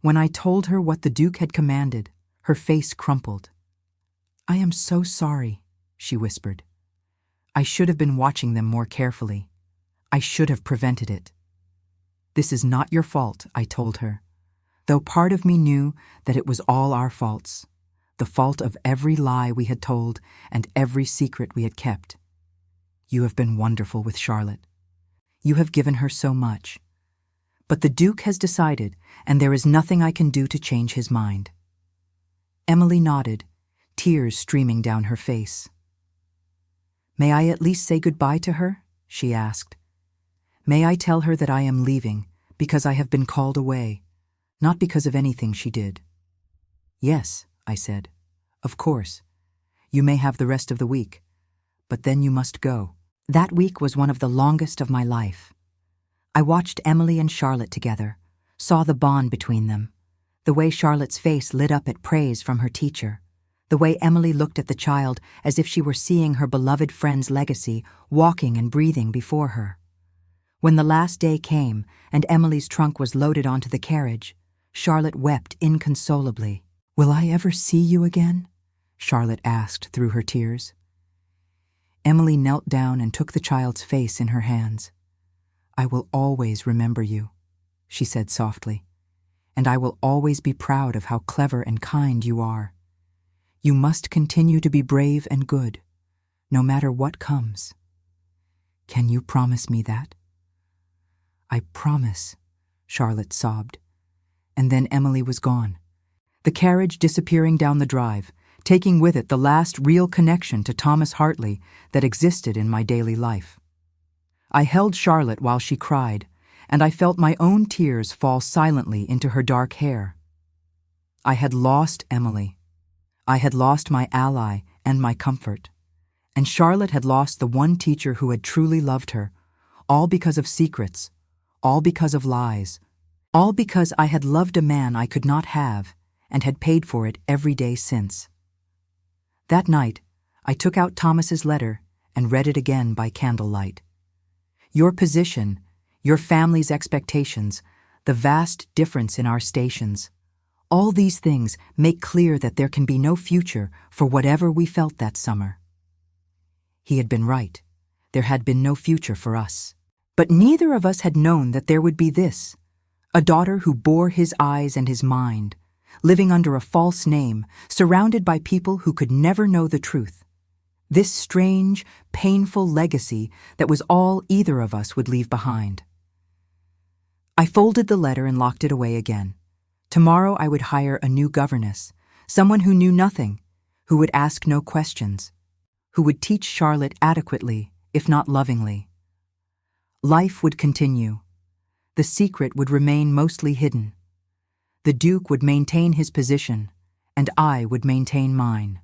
When I told her what the Duke had commanded, her face crumpled. "I am so sorry," she whispered. "I should have been watching them more carefully. I should have prevented it." "This is not your fault," I told her, though part of me knew that it was all our faults, the fault of every lie we had told and every secret we had kept. "You have been wonderful with Charlotte. You have given her so much. But the Duke has decided, and there is nothing I can do to change his mind." Emily nodded, tears streaming down her face. "May I at least say goodbye to her?" she asked. "May I tell her that I am leaving because I have been called away, not because of anything she did?" "Yes," I said. "Of course. You may have the rest of the week, but then you must go." That week was one of the longest of my life. I watched Emily and Charlotte together, saw the bond between them, the way Charlotte's face lit up at praise from her teacher, the way Emily looked at the child as if she were seeing her beloved friend's legacy walking and breathing before her. When the last day came and Emily's trunk was loaded onto the carriage, Charlotte wept inconsolably. "Will I ever see you again?" Charlotte asked through her tears. Emily knelt down and took the child's face in her hands. "I will always remember you," she said softly, "and I will always be proud of how clever and kind you are. You must continue to be brave and good, no matter what comes. Can you promise me that?" "I promise," Charlotte sobbed. And then Emily was gone, the carriage disappearing down the drive, taking with it the last real connection to Thomas Hartley that existed in my daily life. I held Charlotte while she cried, and I felt my own tears fall silently into her dark hair. I had lost Emily. I had lost my ally and my comfort. And Charlotte had lost the one teacher who had truly loved her, all because of secrets, all because of lies, all because I had loved a man I could not have and had paid for it every day since. That night, I took out Thomas's letter and read it again by candlelight. Your position, your family's expectations, the vast difference in our stations, all these things make clear that there can be no future for whatever we felt that summer. He had been right. There had been no future for us. But neither of us had known that there would be this, a daughter who bore his eyes and his mind, living under a false name, surrounded by people who could never know the truth. This strange, painful legacy that was all either of us would leave behind. I folded the letter and locked it away again. Tomorrow I would hire a new governess, someone who knew nothing, who would ask no questions, who would teach Charlotte adequately, if not lovingly. Life would continue. The secret would remain mostly hidden. The Duke would maintain his position, and I would maintain mine.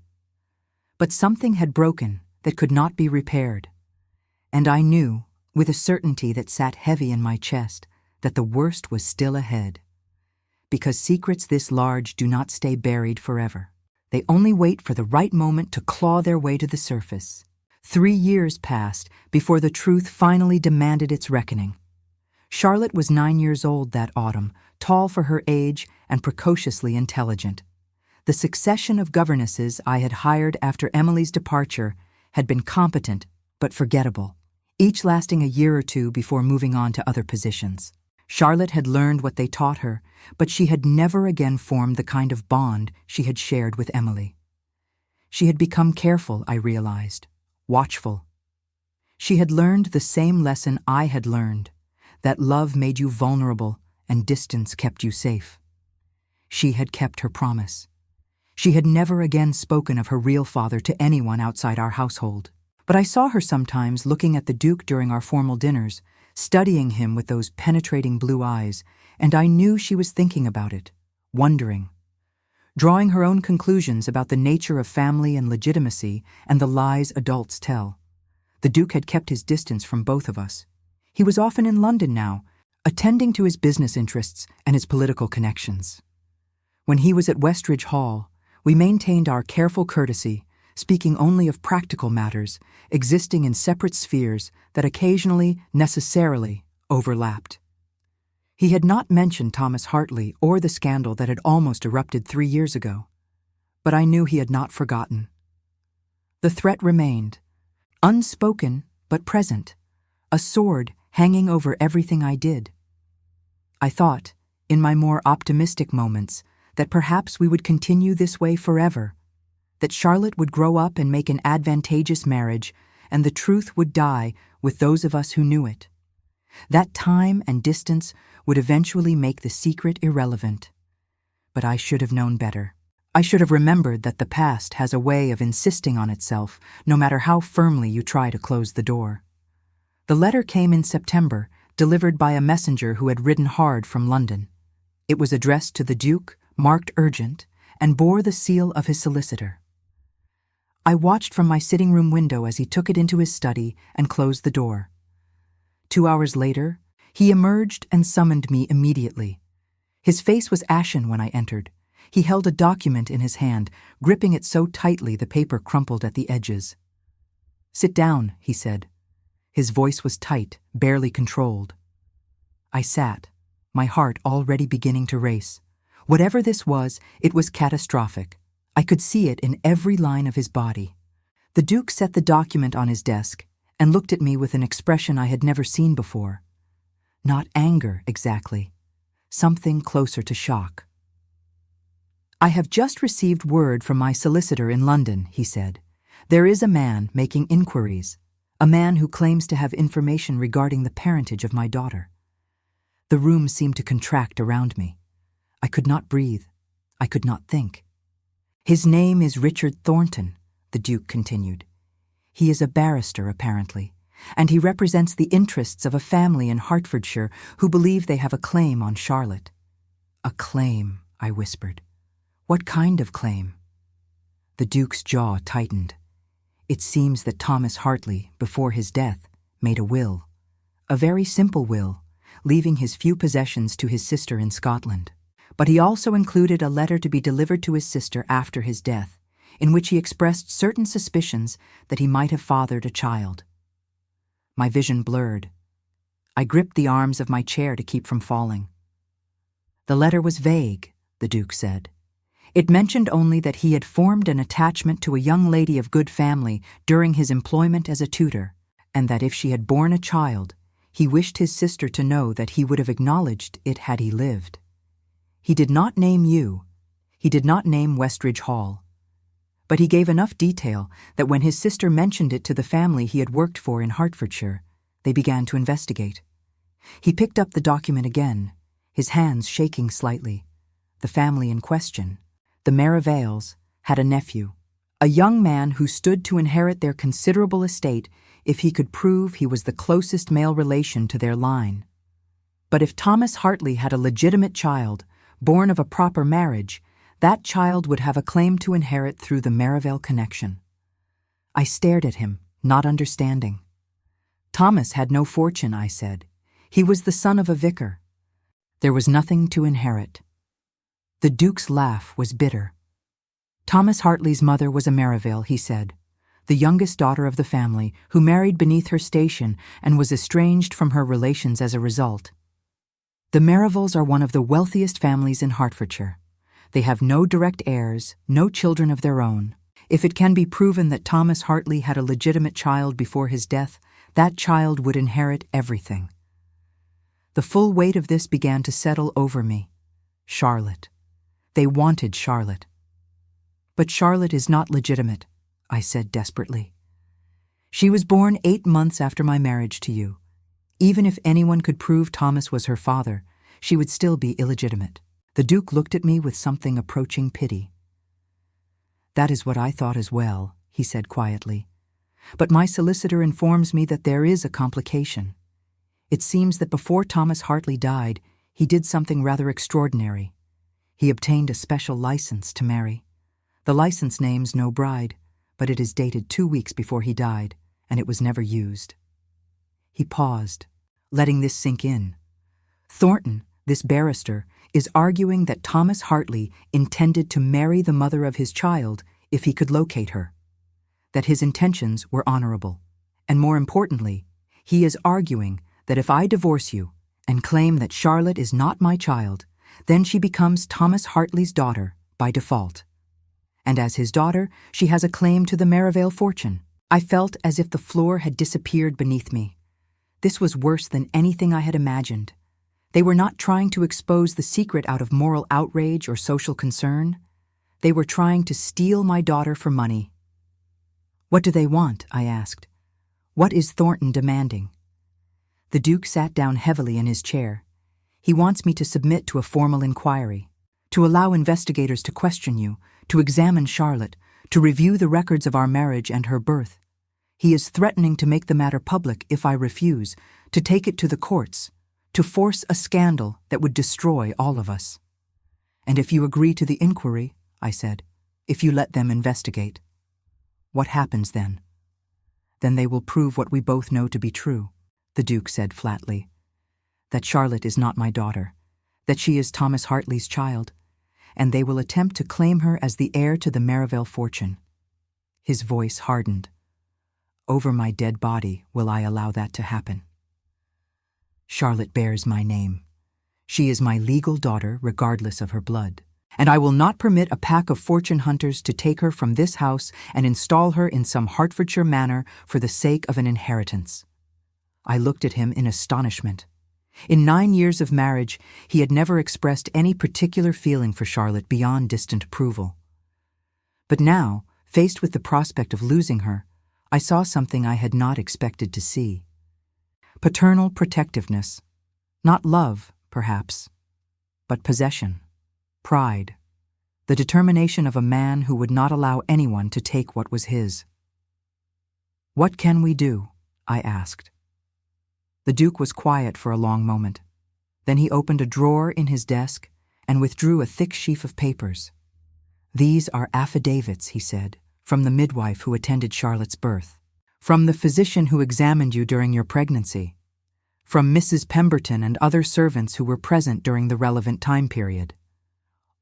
But something had broken that could not be repaired, and I knew, with a certainty that sat heavy in my chest, that the worst was still ahead. Because secrets this large do not stay buried forever. They only wait for the right moment to claw their way to the surface. 3 years passed before the truth finally demanded its reckoning. Charlotte was 9 years old that autumn, tall for her age and precociously intelligent. The succession of governesses I had hired after Emily's departure had been competent but forgettable, each lasting a year or two before moving on to other positions. Charlotte had learned what they taught her, but she had never again formed the kind of bond she had shared with Emily. She had become careful, I realized, watchful. She had learned the same lesson I had learned, that love made you vulnerable and distance kept you safe. She had kept her promise. She had never again spoken of her real father to anyone outside our household. But I saw her sometimes looking at the Duke during our formal dinners, studying him with those penetrating blue eyes, and I knew she was thinking about it, wondering, drawing her own conclusions about the nature of family and legitimacy and the lies adults tell. The Duke had kept his distance from both of us. He was often in London now, attending to his business interests and his political connections. When he was at Westridge Hall, we maintained our careful courtesy, speaking only of practical matters, existing in separate spheres that occasionally, necessarily, overlapped. He had not mentioned Thomas Hartley or the scandal that had almost erupted 3 years ago, but I knew he had not forgotten. The threat remained, unspoken but present, a sword hanging over everything I did. I thought, in my more optimistic moments, that perhaps we would continue this way forever, that Charlotte would grow up and make an advantageous marriage, and the truth would die with those of us who knew it. That time and distance would eventually make the secret irrelevant. But I should have known better. I should have remembered that the past has a way of insisting on itself, no matter how firmly you try to close the door. The letter came in September, delivered by a messenger who had ridden hard from London. It was addressed to the Duke, marked urgent, and bore the seal of his solicitor. I watched from my sitting-room window as he took it into his study and closed the door. 2 hours later, he emerged and summoned me immediately. His face was ashen when I entered. He held a document in his hand, gripping it so tightly the paper crumpled at the edges. "Sit down," he said. His voice was tight, barely controlled. I sat, my heart already beginning to race. Whatever this was, it was catastrophic. I could see it in every line of his body. The Duke set the document on his desk and looked at me with an expression I had never seen before. Not anger, exactly. Something closer to shock. "I have just received word from my solicitor in London," he said. "There is a man making inquiries, a man who claims to have information regarding the parentage of my daughter." The room seemed to contract around me. I could not breathe. I could not think. "His name is Richard Thornton," the Duke continued. "He is a barrister, apparently, and he represents the interests of a family in Hertfordshire who believe they have a claim on Charlotte." "A claim," I whispered. What kind of claim? The Duke's jaw tightened. It seems that Thomas Hartley, before his death, made a will. A very simple will, leaving his few possessions to his sister in Scotland. But he also included a letter to be delivered to his sister after his death, in which he expressed certain suspicions that he might have fathered a child. My vision blurred. I gripped the arms of my chair to keep from falling. The letter was vague, the Duke said. It mentioned only that he had formed an attachment to a young lady of good family during his employment as a tutor, and that if she had borne a child, he wished his sister to know that he would have acknowledged it had he lived. He did not name you. He did not name Westridge Hall. But he gave enough detail that when his sister mentioned it to the family he had worked for in Hertfordshire, they began to investigate. He picked up the document again, his hands shaking slightly. The family in question, the Merivales, had a nephew, a young man who stood to inherit their considerable estate if he could prove he was the closest male relation to their line. But if Thomas Hartley had a legitimate child, born of a proper marriage, that child would have a claim to inherit through the Merivale connection. I stared at him, not understanding. Thomas had no fortune, I said. He was the son of a vicar. There was nothing to inherit. The Duke's laugh was bitter. Thomas Hartley's mother was a Merivale, he said, the youngest daughter of the family, who married beneath her station and was estranged from her relations as a result. The Merivales are one of the wealthiest families in Hertfordshire. They have no direct heirs, no children of their own. If it can be proven that Thomas Hartley had a legitimate child before his death, that child would inherit everything. The full weight of this began to settle over me. Charlotte. They wanted Charlotte. But Charlotte is not legitimate, I said desperately. She was born 8 months after my marriage to you. Even if anyone could prove Thomas was her father, she would still be illegitimate. The Duke looked at me with something approaching pity. That is what I thought as well, he said quietly. But my solicitor informs me that there is a complication. It seems that before Thomas Hartley died, he did something rather extraordinary. He obtained a special license to marry. The license names no bride, but it is dated 2 weeks before he died, and it was never used. He paused, letting this sink in. Thornton, this barrister, is arguing that Thomas Hartley intended to marry the mother of his child if he could locate her, that his intentions were honorable, and more importantly, he is arguing that if I divorce you and claim that Charlotte is not my child, then she becomes Thomas Hartley's daughter by default. And as his daughter, she has a claim to the Merivale fortune. I felt as if the floor had disappeared beneath me. This was worse than anything I had imagined. They were not trying to expose the secret out of moral outrage or social concern. They were trying to steal my daughter for money. What do they want? I asked. What is Thornton demanding? The Duke sat down heavily in his chair. He wants me to submit to a formal inquiry, to allow investigators to question you, to examine Charlotte, to review the records of our marriage and her birth. He is threatening to make the matter public if I refuse, to take it to the courts, to force a scandal that would destroy all of us. And if you agree to the inquiry, I said, if you let them investigate, what happens then? Then they will prove what we both know to be true, the Duke said flatly. That Charlotte is not my daughter, that she is Thomas Hartley's child, and they will attempt to claim her as the heir to the Merivale fortune. His voice hardened. Over my dead body will I allow that to happen. Charlotte bears my name. She is my legal daughter regardless of her blood, and I will not permit a pack of fortune hunters to take her from this house and install her in some Hertfordshire manor for the sake of an inheritance. I looked at him in astonishment. In 9 years of marriage, he had never expressed any particular feeling for Charlotte beyond distant approval. But now, faced with the prospect of losing her, I saw something I had not expected to see. Paternal protectiveness. Not love, perhaps, but possession, pride, the determination of a man who would not allow anyone to take what was his. What can we do? I asked. The Duke was quiet for a long moment. Then he opened a drawer in his desk and withdrew a thick sheaf of papers. "These are affidavits," he said, "from the midwife who attended Charlotte's birth, from the physician who examined you during your pregnancy, from Mrs. Pemberton and other servants who were present during the relevant time period.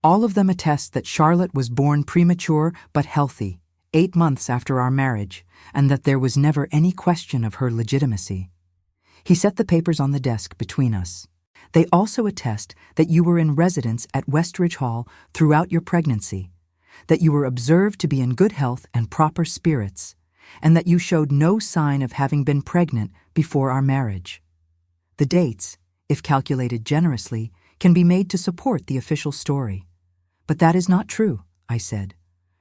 All of them attest that Charlotte was born premature but healthy, 8 months after our marriage, and that there was never any question of her legitimacy." He set the papers on the desk between us. "They also attest that you were in residence at Westridge Hall throughout your pregnancy, that you were observed to be in good health and proper spirits, and that you showed no sign of having been pregnant before our marriage. The dates, if calculated generously, can be made to support the official story. But that is not true," I said.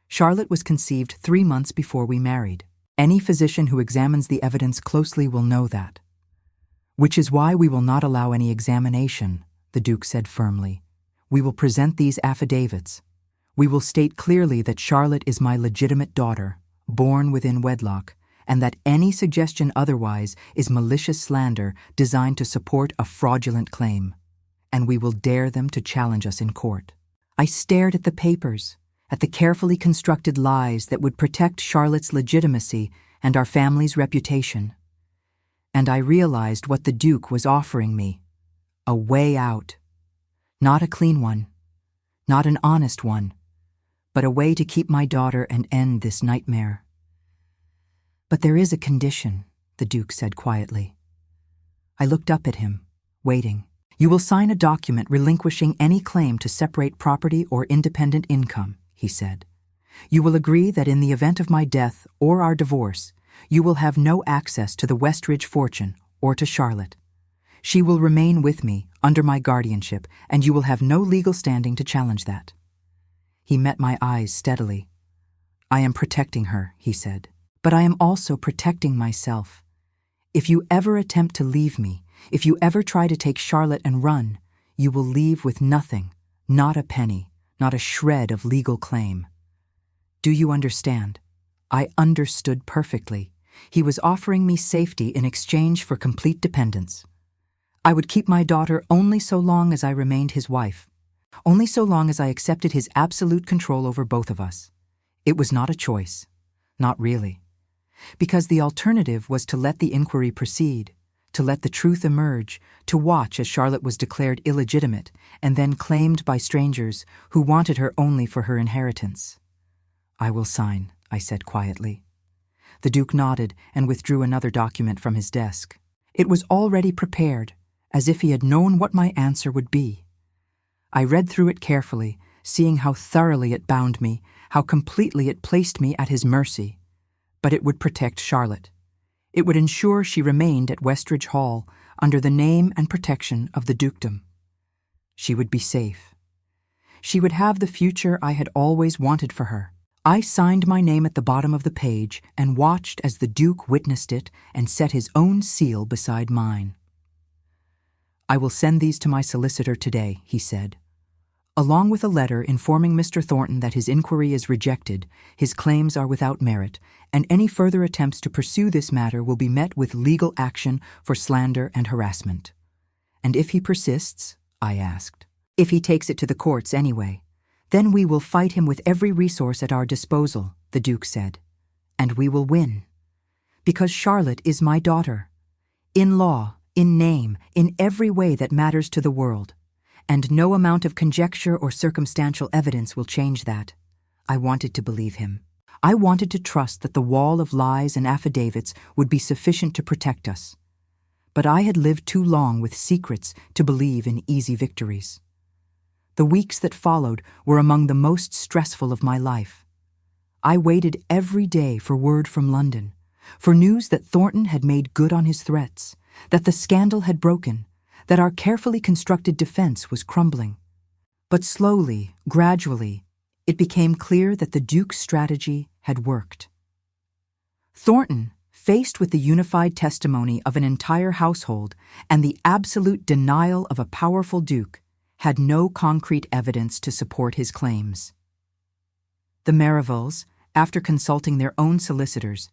"Charlotte was conceived 3 months before we married. Any physician who examines the evidence closely will know that." "Which is why we will not allow any examination," the Duke said firmly. "We will present these affidavits. We will state clearly that Charlotte is my legitimate daughter, born within wedlock, and that any suggestion otherwise is malicious slander designed to support a fraudulent claim. And we will dare them to challenge us in court." I stared at the papers, at the carefully constructed lies that would protect Charlotte's legitimacy and our family's reputation. And I realized what the Duke was offering me: a way out. Not a clean one, not an honest one, but a way to keep my daughter and end this nightmare. "But there is a condition," the Duke said quietly. I looked up at him, waiting. "You will sign a document relinquishing any claim to separate property or independent income," he said. "You will agree that in the event of my death or our divorce, you will have no access to the Westridge fortune or to Charlotte. She will remain with me under my guardianship, and you will have no legal standing to challenge that." He met my eyes steadily. "I am protecting her," he said, "but I am also protecting myself. If you ever attempt to leave me, if you ever try to take Charlotte and run, you will leave with nothing, not a penny, not a shred of legal claim." Do you understand? I understood perfectly. He was offering me safety in exchange for complete dependence. I would keep my daughter only so long as I remained his wife, only so long as I accepted his absolute control over both of us. It was not a choice. Not really. Because the alternative was to let the inquiry proceed, to let the truth emerge, to watch as Charlotte was declared illegitimate and then claimed by strangers who wanted her only for her inheritance. "I will sign," I said quietly. The Duke nodded and withdrew another document from his desk. It was already prepared, as if he had known what my answer would be. I read through it carefully, seeing how thoroughly it bound me, how completely it placed me at his mercy. But it would protect Charlotte. It would ensure she remained at Westridge Hall under the name and protection of the dukedom. She would be safe. She would have the future I had always wanted for her. I signed my name at the bottom of the page and watched as the Duke witnessed it and set his own seal beside mine. "I will send these to my solicitor today," he said, "along with a letter informing Mr. Thornton that his inquiry is rejected, his claims are without merit, and any further attempts to pursue this matter will be met with legal action for slander and harassment." "And if he persists?" I asked. "If he takes it to the courts anyway, then we will fight him with every resource at our disposal," the Duke said. "And we will win. Because Charlotte is my daughter. In law, in name, in every way that matters to the world. And no amount of conjecture or circumstantial evidence will change that." I wanted to believe him. I wanted to trust that the wall of lies and affidavits would be sufficient to protect us. But I had lived too long with secrets to believe in easy victories. The weeks that followed were among the most stressful of my life. I waited every day for word from London, for news that Thornton had made good on his threats, that the scandal had broken, that our carefully constructed defense was crumbling. But slowly, gradually, it became clear that the Duke's strategy had worked. Thornton, faced with the unified testimony of an entire household and the absolute denial of a powerful Duke, had no concrete evidence to support his claims. The Merivals, after consulting their own solicitors,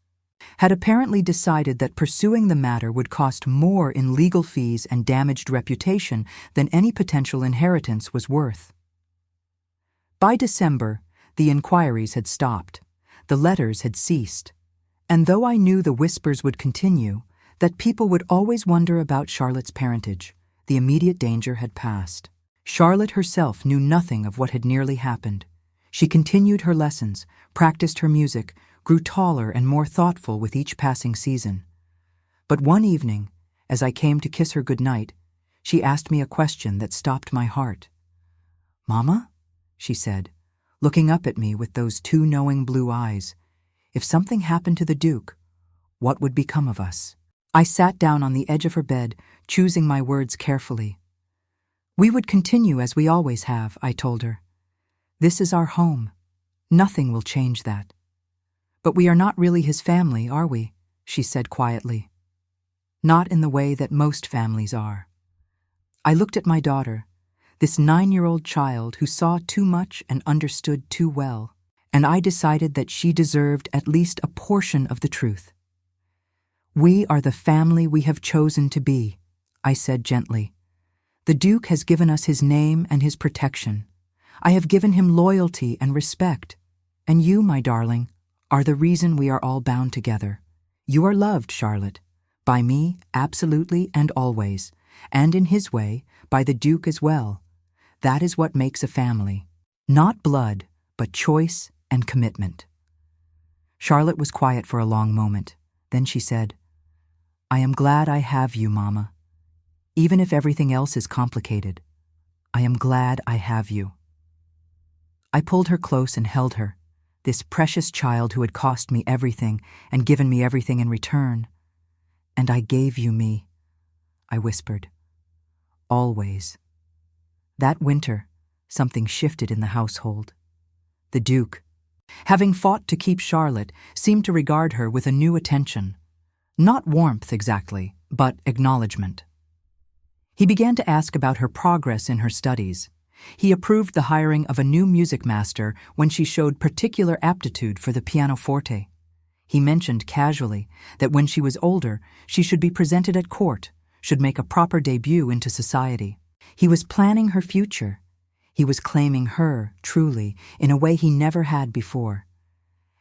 had apparently decided that pursuing the matter would cost more in legal fees and damaged reputation than any potential inheritance was worth. By December, The inquiries had stopped. The letters had ceased. And though I knew the whispers would continue, that people would always wonder about Charlotte's parentage, the immediate danger had passed. Charlotte herself knew nothing of what had nearly happened. She continued her lessons, practiced her music, grew taller and more thoughtful with each passing season. But one evening, as I came to kiss her goodnight, she asked me a question that stopped my heart. "Mama," she said, looking up at me with those two knowing blue eyes, "if something happened to the Duke, what would become of us?" I sat down on the edge of her bed, choosing my words carefully. "We would continue as we always have," I told her. "This is our home. Nothing will change that." "But we are not really his family, are we?" she said quietly. "Not in the way that most families are." I looked at my daughter, this 9-year-old child who saw too much and understood too well, and I decided that she deserved at least a portion of the truth. "We are the family we have chosen to be," I said gently. "The Duke has given us his name and his protection. I have given him loyalty and respect. And you, my darling, are the reason we are all bound together. You are loved, Charlotte, by me absolutely and always, and in his way, by the Duke as well. That is what makes a family. Not blood, but choice and commitment." Charlotte was quiet for a long moment. Then she said, "I am glad I have you, Mama. Even if everything else is complicated, I am glad I have you." I pulled her close and held her, this precious child who had cost me everything and given me everything in return. "And I gave you me," I whispered. "Always." That winter, something shifted in the household. The Duke, having fought to keep Charlotte, seemed to regard her with a new attention. Not warmth exactly, but acknowledgement. He began to ask about her progress in her studies. He approved the hiring of a new music master when she showed particular aptitude for the pianoforte. He mentioned casually that when she was older, she should be presented at court, should make a proper debut into society. He was planning her future. He was claiming her, truly, in a way he never had before.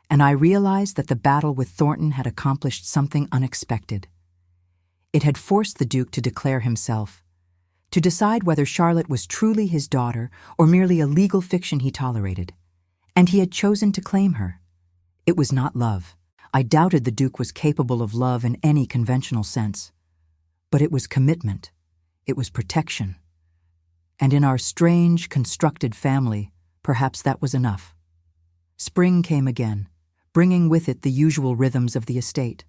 And I realized that the battle with Thornton had accomplished something unexpected. It had forced the Duke to declare himself, to decide whether Charlotte was truly his daughter or merely a legal fiction he tolerated. And he had chosen to claim her. It was not love. I doubted the Duke was capable of love in any conventional sense. But it was commitment. It was protection. And in our strange, constructed family, perhaps that was enough. Spring came again, bringing with it the usual rhythms of the estate.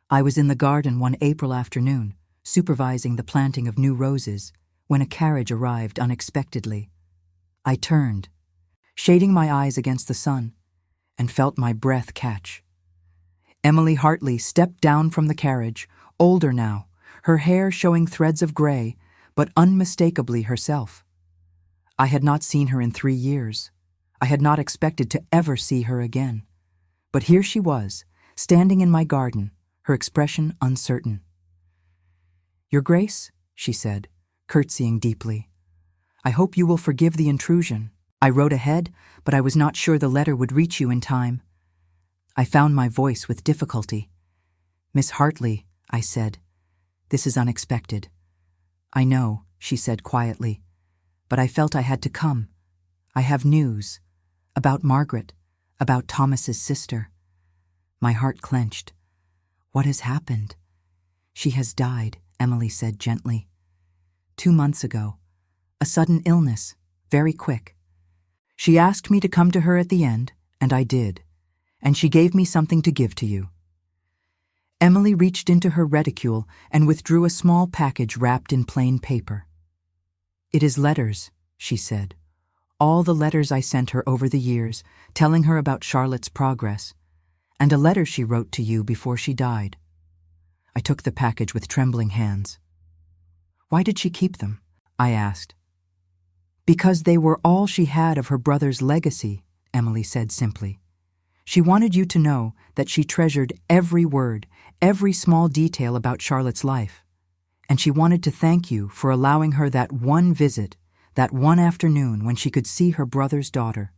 I was in the garden one April afternoon, supervising the planting of new roses, when a carriage arrived unexpectedly. I turned, shading my eyes against the sun, and felt my breath catch. Emily Hartley stepped down from the carriage, older now, her hair showing threads of gray, but unmistakably herself. I had not seen her in 3 years. I had not expected to ever see her again. But here she was, standing in my garden, her expression uncertain. "Your Grace," she said, curtsying deeply, "I hope you will forgive the intrusion. I wrote ahead, but I was not sure the letter would reach you in time." I found my voice with difficulty. "Miss Hartley," I said, "this is unexpected." "I know," she said quietly, "but I felt I had to come. I have news. About Margaret, about Thomas's sister." My heart clenched. "What has happened?" "She has died," Emily said gently. 2 months ago. A sudden illness, very quick. She asked me to come to her at the end, and I did. And she gave me something to give to you." Emily reached into her reticule and withdrew a small package wrapped in plain paper. "It is letters," she said. "All the letters I sent her over the years, telling her about Charlotte's progress, and a letter she wrote to you before she died." I took the package with trembling hands. "Why did she keep them?" I asked. "Because they were all she had of her brother's legacy," Emily said simply. "She wanted you to know that she treasured every word, every small detail about Charlotte's life. And she wanted to thank you for allowing her that one visit, that one afternoon when she could see her brother's daughter."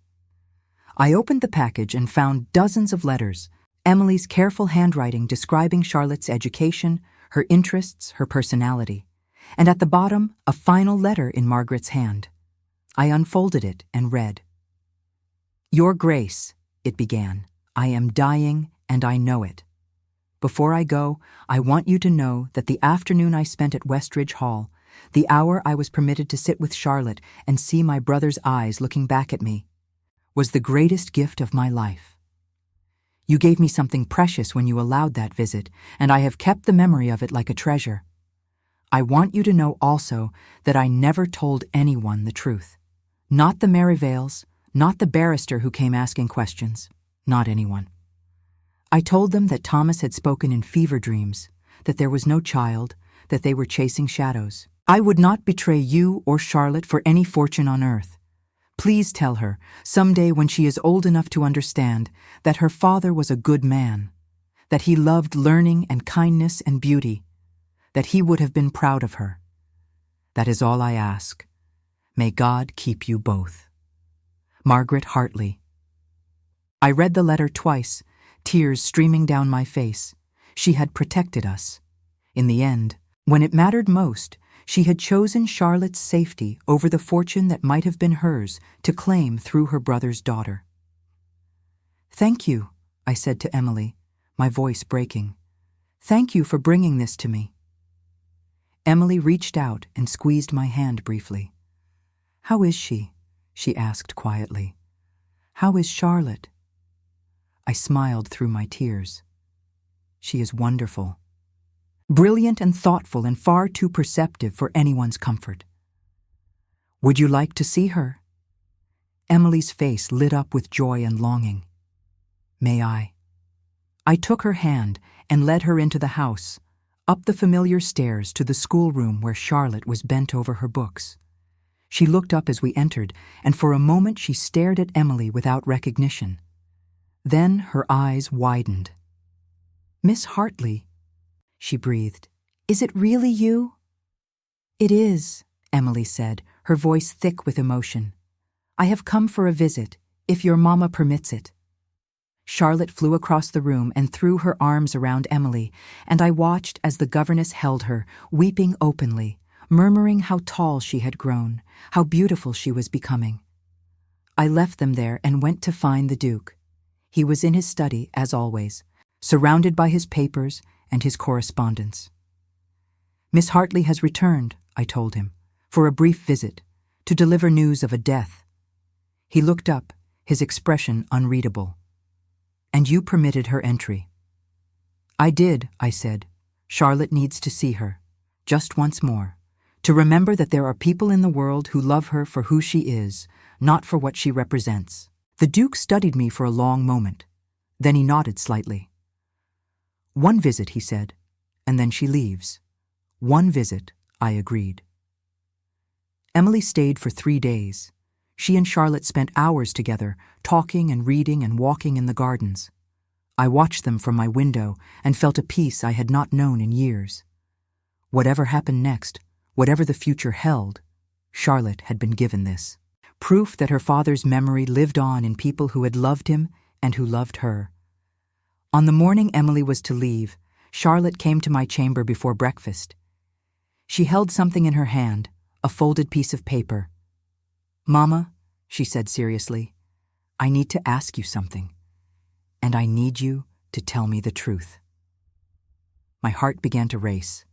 I opened the package and found dozens of letters, Emily's careful handwriting describing Charlotte's education, her interests, her personality, and at the bottom, a final letter in Margaret's hand. I unfolded it and read. "Your Grace," it began, "I am dying and I know it. Before I go, I want you to know that the afternoon I spent at Westridge Hall, the hour I was permitted to sit with Charlotte and see my brother's eyes looking back at me, was the greatest gift of my life. You gave me something precious when you allowed that visit, and I have kept the memory of it like a treasure. I want you to know also that I never told anyone the truth. Not the Merivales, not the barrister who came asking questions, not anyone. I told them that Thomas had spoken in fever dreams, that there was no child, that they were chasing shadows. I would not betray you or Charlotte for any fortune on earth. Please tell her, someday when she is old enough to understand, that her father was a good man, that he loved learning and kindness and beauty, that he would have been proud of her. That is all I ask. May God keep you both. Margaret Hartley." I read the letter twice, tears streaming down my face. She had protected us. In the end, when it mattered most, she had chosen Charlotte's safety over the fortune that might have been hers to claim through her brother's daughter. "Thank you," I said to Emily, my voice breaking. "Thank you for bringing this to me." Emily reached out and squeezed my hand briefly. "How is she?" she asked quietly. "How is Charlotte?" I smiled through my tears. "She is wonderful. Brilliant and thoughtful and far too perceptive for anyone's comfort." "Would you like to see her?" Emily's face lit up with joy and longing. "May I?" I took her hand and led her into the house, up the familiar stairs to the schoolroom where Charlotte was bent over her books. She looked up as we entered, and for a moment she stared at Emily without recognition. Then her eyes widened. "Miss Hartley," she breathed. "Is it really you?" "It is," Emily said, her voice thick with emotion. "I have come for a visit, if your mamma permits it." Charlotte flew across the room and threw her arms around Emily, and I watched as the governess held her, weeping openly, murmuring how tall she had grown, how beautiful she was becoming. I left them there and went to find the Duke. He was in his study, as always, surrounded by his papers and his correspondence. "Miss Hartley has returned," I told him, "for a brief visit, to deliver news of a death." He looked up, his expression unreadable. "And you permitted her entry." "I did," I said. "Charlotte needs to see her, just once more, to remember that there are people in the world who love her for who she is, not for what she represents." The Duke studied me for a long moment. Then he nodded slightly. "One visit," he said, "and then she leaves." "One visit," I agreed. Emily stayed for 3 days. She and Charlotte spent hours together, talking and reading and walking in the gardens. I watched them from my window and felt a peace I had not known in years. Whatever happened next, whatever the future held, Charlotte had been given this. Proof that her father's memory lived on in people who had loved him and who loved her. On the morning Emily was to leave, Charlotte came to my chamber before breakfast. She held something in her hand, a folded piece of paper. "Mama," she said seriously, "I need to ask you something, and I need you to tell me the truth." My heart began to race.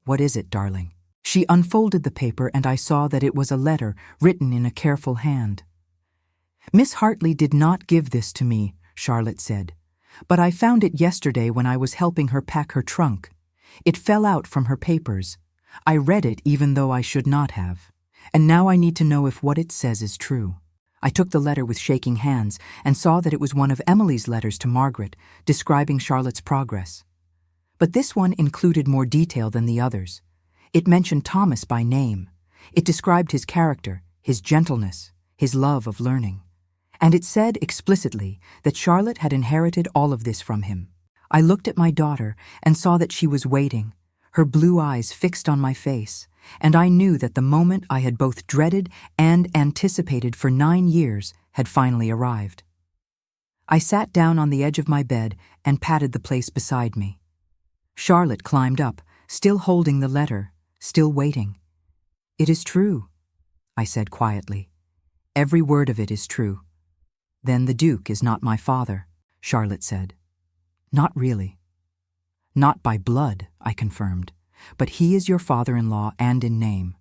"What is it, darling?" She unfolded the paper and I saw that it was a letter written in a careful hand. "Miss Hartley did not give this to me," Charlotte said, "but I found it yesterday when I was helping her pack her trunk. It fell out from her papers. I read it even though I should not have. And now I need to know if what it says is true." I took the letter with shaking hands and saw that it was one of Emily's letters to Margaret, describing Charlotte's progress. But this one included more detail than the others. It mentioned Thomas by name. It described his character, his gentleness, his love of learning. And it said explicitly that Charlotte had inherited all of this from him. I looked at my daughter and saw that she was waiting, her blue eyes fixed on my face, and I knew that the moment I had both dreaded and anticipated for 9 years had finally arrived. I sat down on the edge of my bed and patted the place beside me. Charlotte climbed up, still holding the letter, still waiting. "It is true," I said quietly. "Every word of it is true." "Then the Duke is not my father," Charlotte said. "Not really." "Not by blood," I confirmed, "but he is your father-in-law and in name.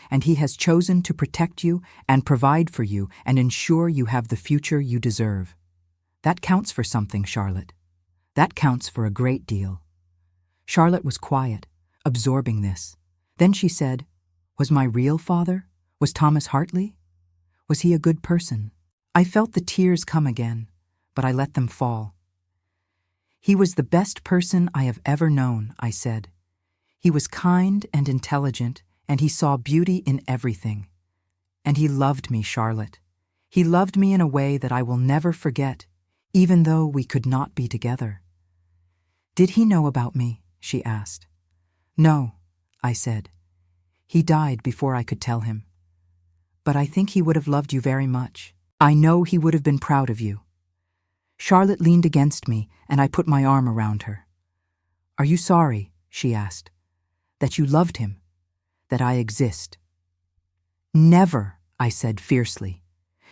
And he has chosen to protect you and provide for you and ensure you have the future you deserve. That counts for something, Charlotte. That counts for a great deal." Charlotte was quiet, absorbing this. Then she said, "Was my real father? Was Thomas Hartley? Was he a good person?" I felt the tears come again, but I let them fall. "He was the best person I have ever known," I said. "He was kind and intelligent, and he saw beauty in everything. And he loved me, Charlotte. He loved me in a way that I will never forget, even though we could not be together." "Did he know about me?" she asked. "No," I said. "He died before I could tell him. But I think he would have loved you very much. I know he would have been proud of you." Charlotte leaned against me, and I put my arm around her. "Are you sorry," she asked, "that you loved him, that I exist?" "Never," I said fiercely.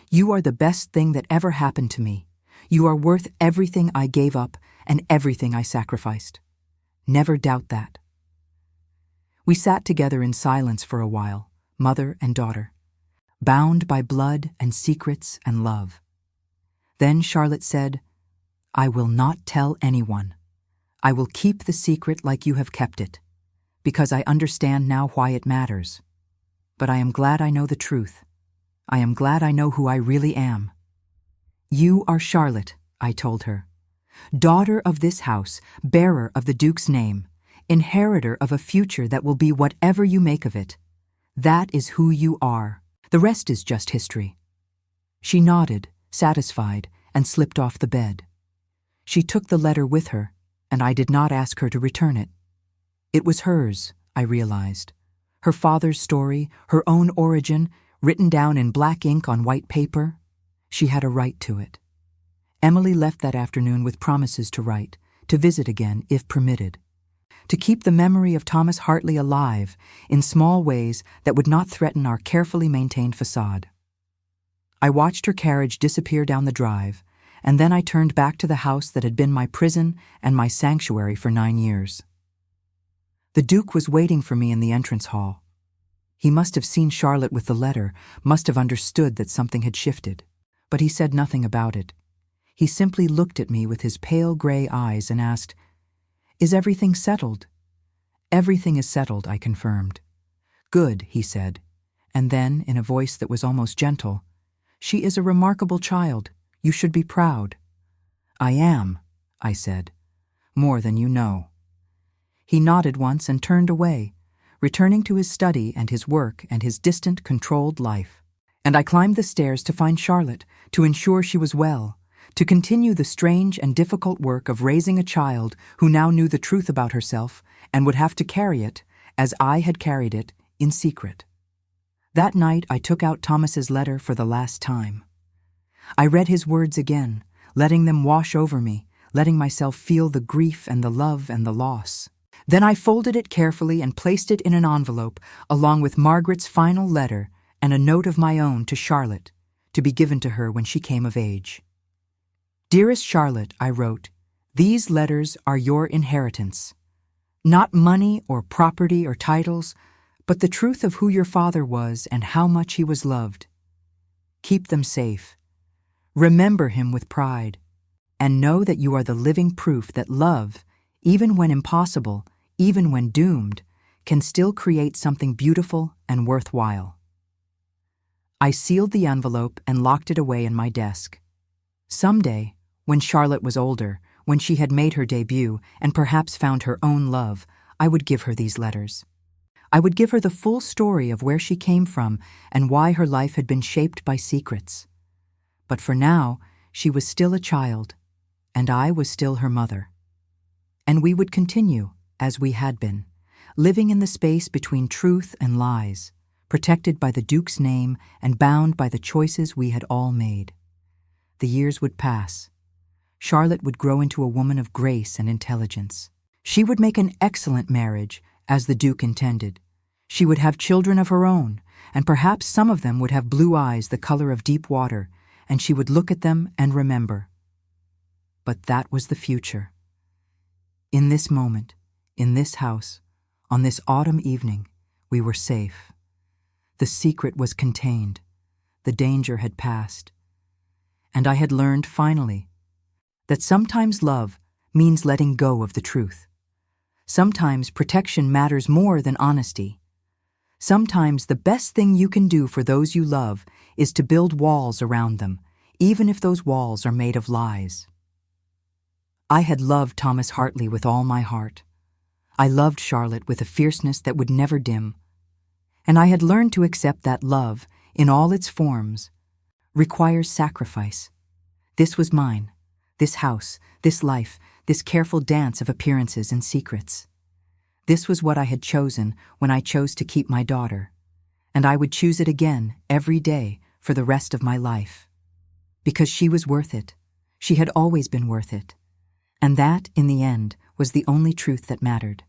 "You are the best thing that ever happened to me. You are worth everything I gave up and everything I sacrificed. Never doubt that." We sat together in silence for a while, mother and daughter, bound by blood and secrets and love. Then Charlotte said, "I will not tell anyone. I will keep the secret like you have kept it, because I understand now why it matters. But I am glad I know the truth. I am glad I know who I really am. You are Charlotte," I told her, "daughter of this house, bearer of the Duke's name, inheritor of a future that will be whatever you make of it. That is who you are. The rest is just history." She nodded, satisfied, and slipped off the bed. She took the letter with her, and I did not ask her to return it. It was hers, I realized. Her father's story, her own origin, written down in black ink on white paper. She had a right to it. Emily left that afternoon with promises to write, to visit again if permitted, to keep the memory of Thomas Hartley alive in small ways that would not threaten our carefully maintained facade. I watched her carriage disappear down the drive, and then I turned back to the house that had been my prison and my sanctuary for 9 years. The Duke was waiting for me in the entrance hall. He must have seen Charlotte with the letter, must have understood that something had shifted, but he said nothing about it. He simply looked at me with his pale gray eyes and asked, "Is everything settled?" "Everything is settled," I confirmed. "Good," he said, and then, in a voice that was almost gentle, "She is a remarkable child. You should be proud." "I am," I said, "more than you know." He nodded once and turned away, returning to his study and his work and his distant, controlled life. And I climbed the stairs to find Charlotte, to ensure she was well, to continue the strange and difficult work of raising a child who now knew the truth about herself and would have to carry it, as I had carried it, in secret. That night I took out Thomas's letter for the last time. I read his words again, letting them wash over me, letting myself feel the grief and the love and the loss. Then I folded it carefully and placed it in an envelope, along with Margaret's final letter and a note of my own to Charlotte, to be given to her when she came of age. "Dearest Charlotte," I wrote, "these letters are your inheritance. Not money or property or titles, but the truth of who your father was and how much he was loved. Keep them safe. Remember him with pride, and know that you are the living proof that love, even when impossible, even when doomed, can still create something beautiful and worthwhile." I sealed the envelope and locked it away in my desk. Someday, when Charlotte was older, when she had made her debut and perhaps found her own love, I would give her these letters. I would give her the full story of where she came from and why her life had been shaped by secrets. But for now, she was still a child, and I was still her mother. And we would continue, as we had been, living in the space between truth and lies, protected by the Duke's name and bound by the choices we had all made. The years would pass. Charlotte would grow into a woman of grace and intelligence. She would make an excellent marriage, as the Duke intended. She would have children of her own, and perhaps some of them would have blue eyes the color of deep water, and she would look at them and remember. But that was the future. In this moment, in this house, on this autumn evening, we were safe. The secret was contained. The danger had passed. And I had learned, finally, that sometimes love means letting go of the truth. Sometimes protection matters more than honesty. Sometimes the best thing you can do for those you love is to build walls around them, even if those walls are made of lies. I had loved Thomas Hartley with all my heart. I loved Charlotte with a fierceness that would never dim. And I had learned to accept that love, in all its forms, requires sacrifice. This was mine, this house, this life, this careful dance of appearances and secrets. This was what I had chosen when I chose to keep my daughter, and I would choose it again every day for the rest of my life. Because she was worth it. She had always been worth it. And that, in the end, was the only truth that mattered.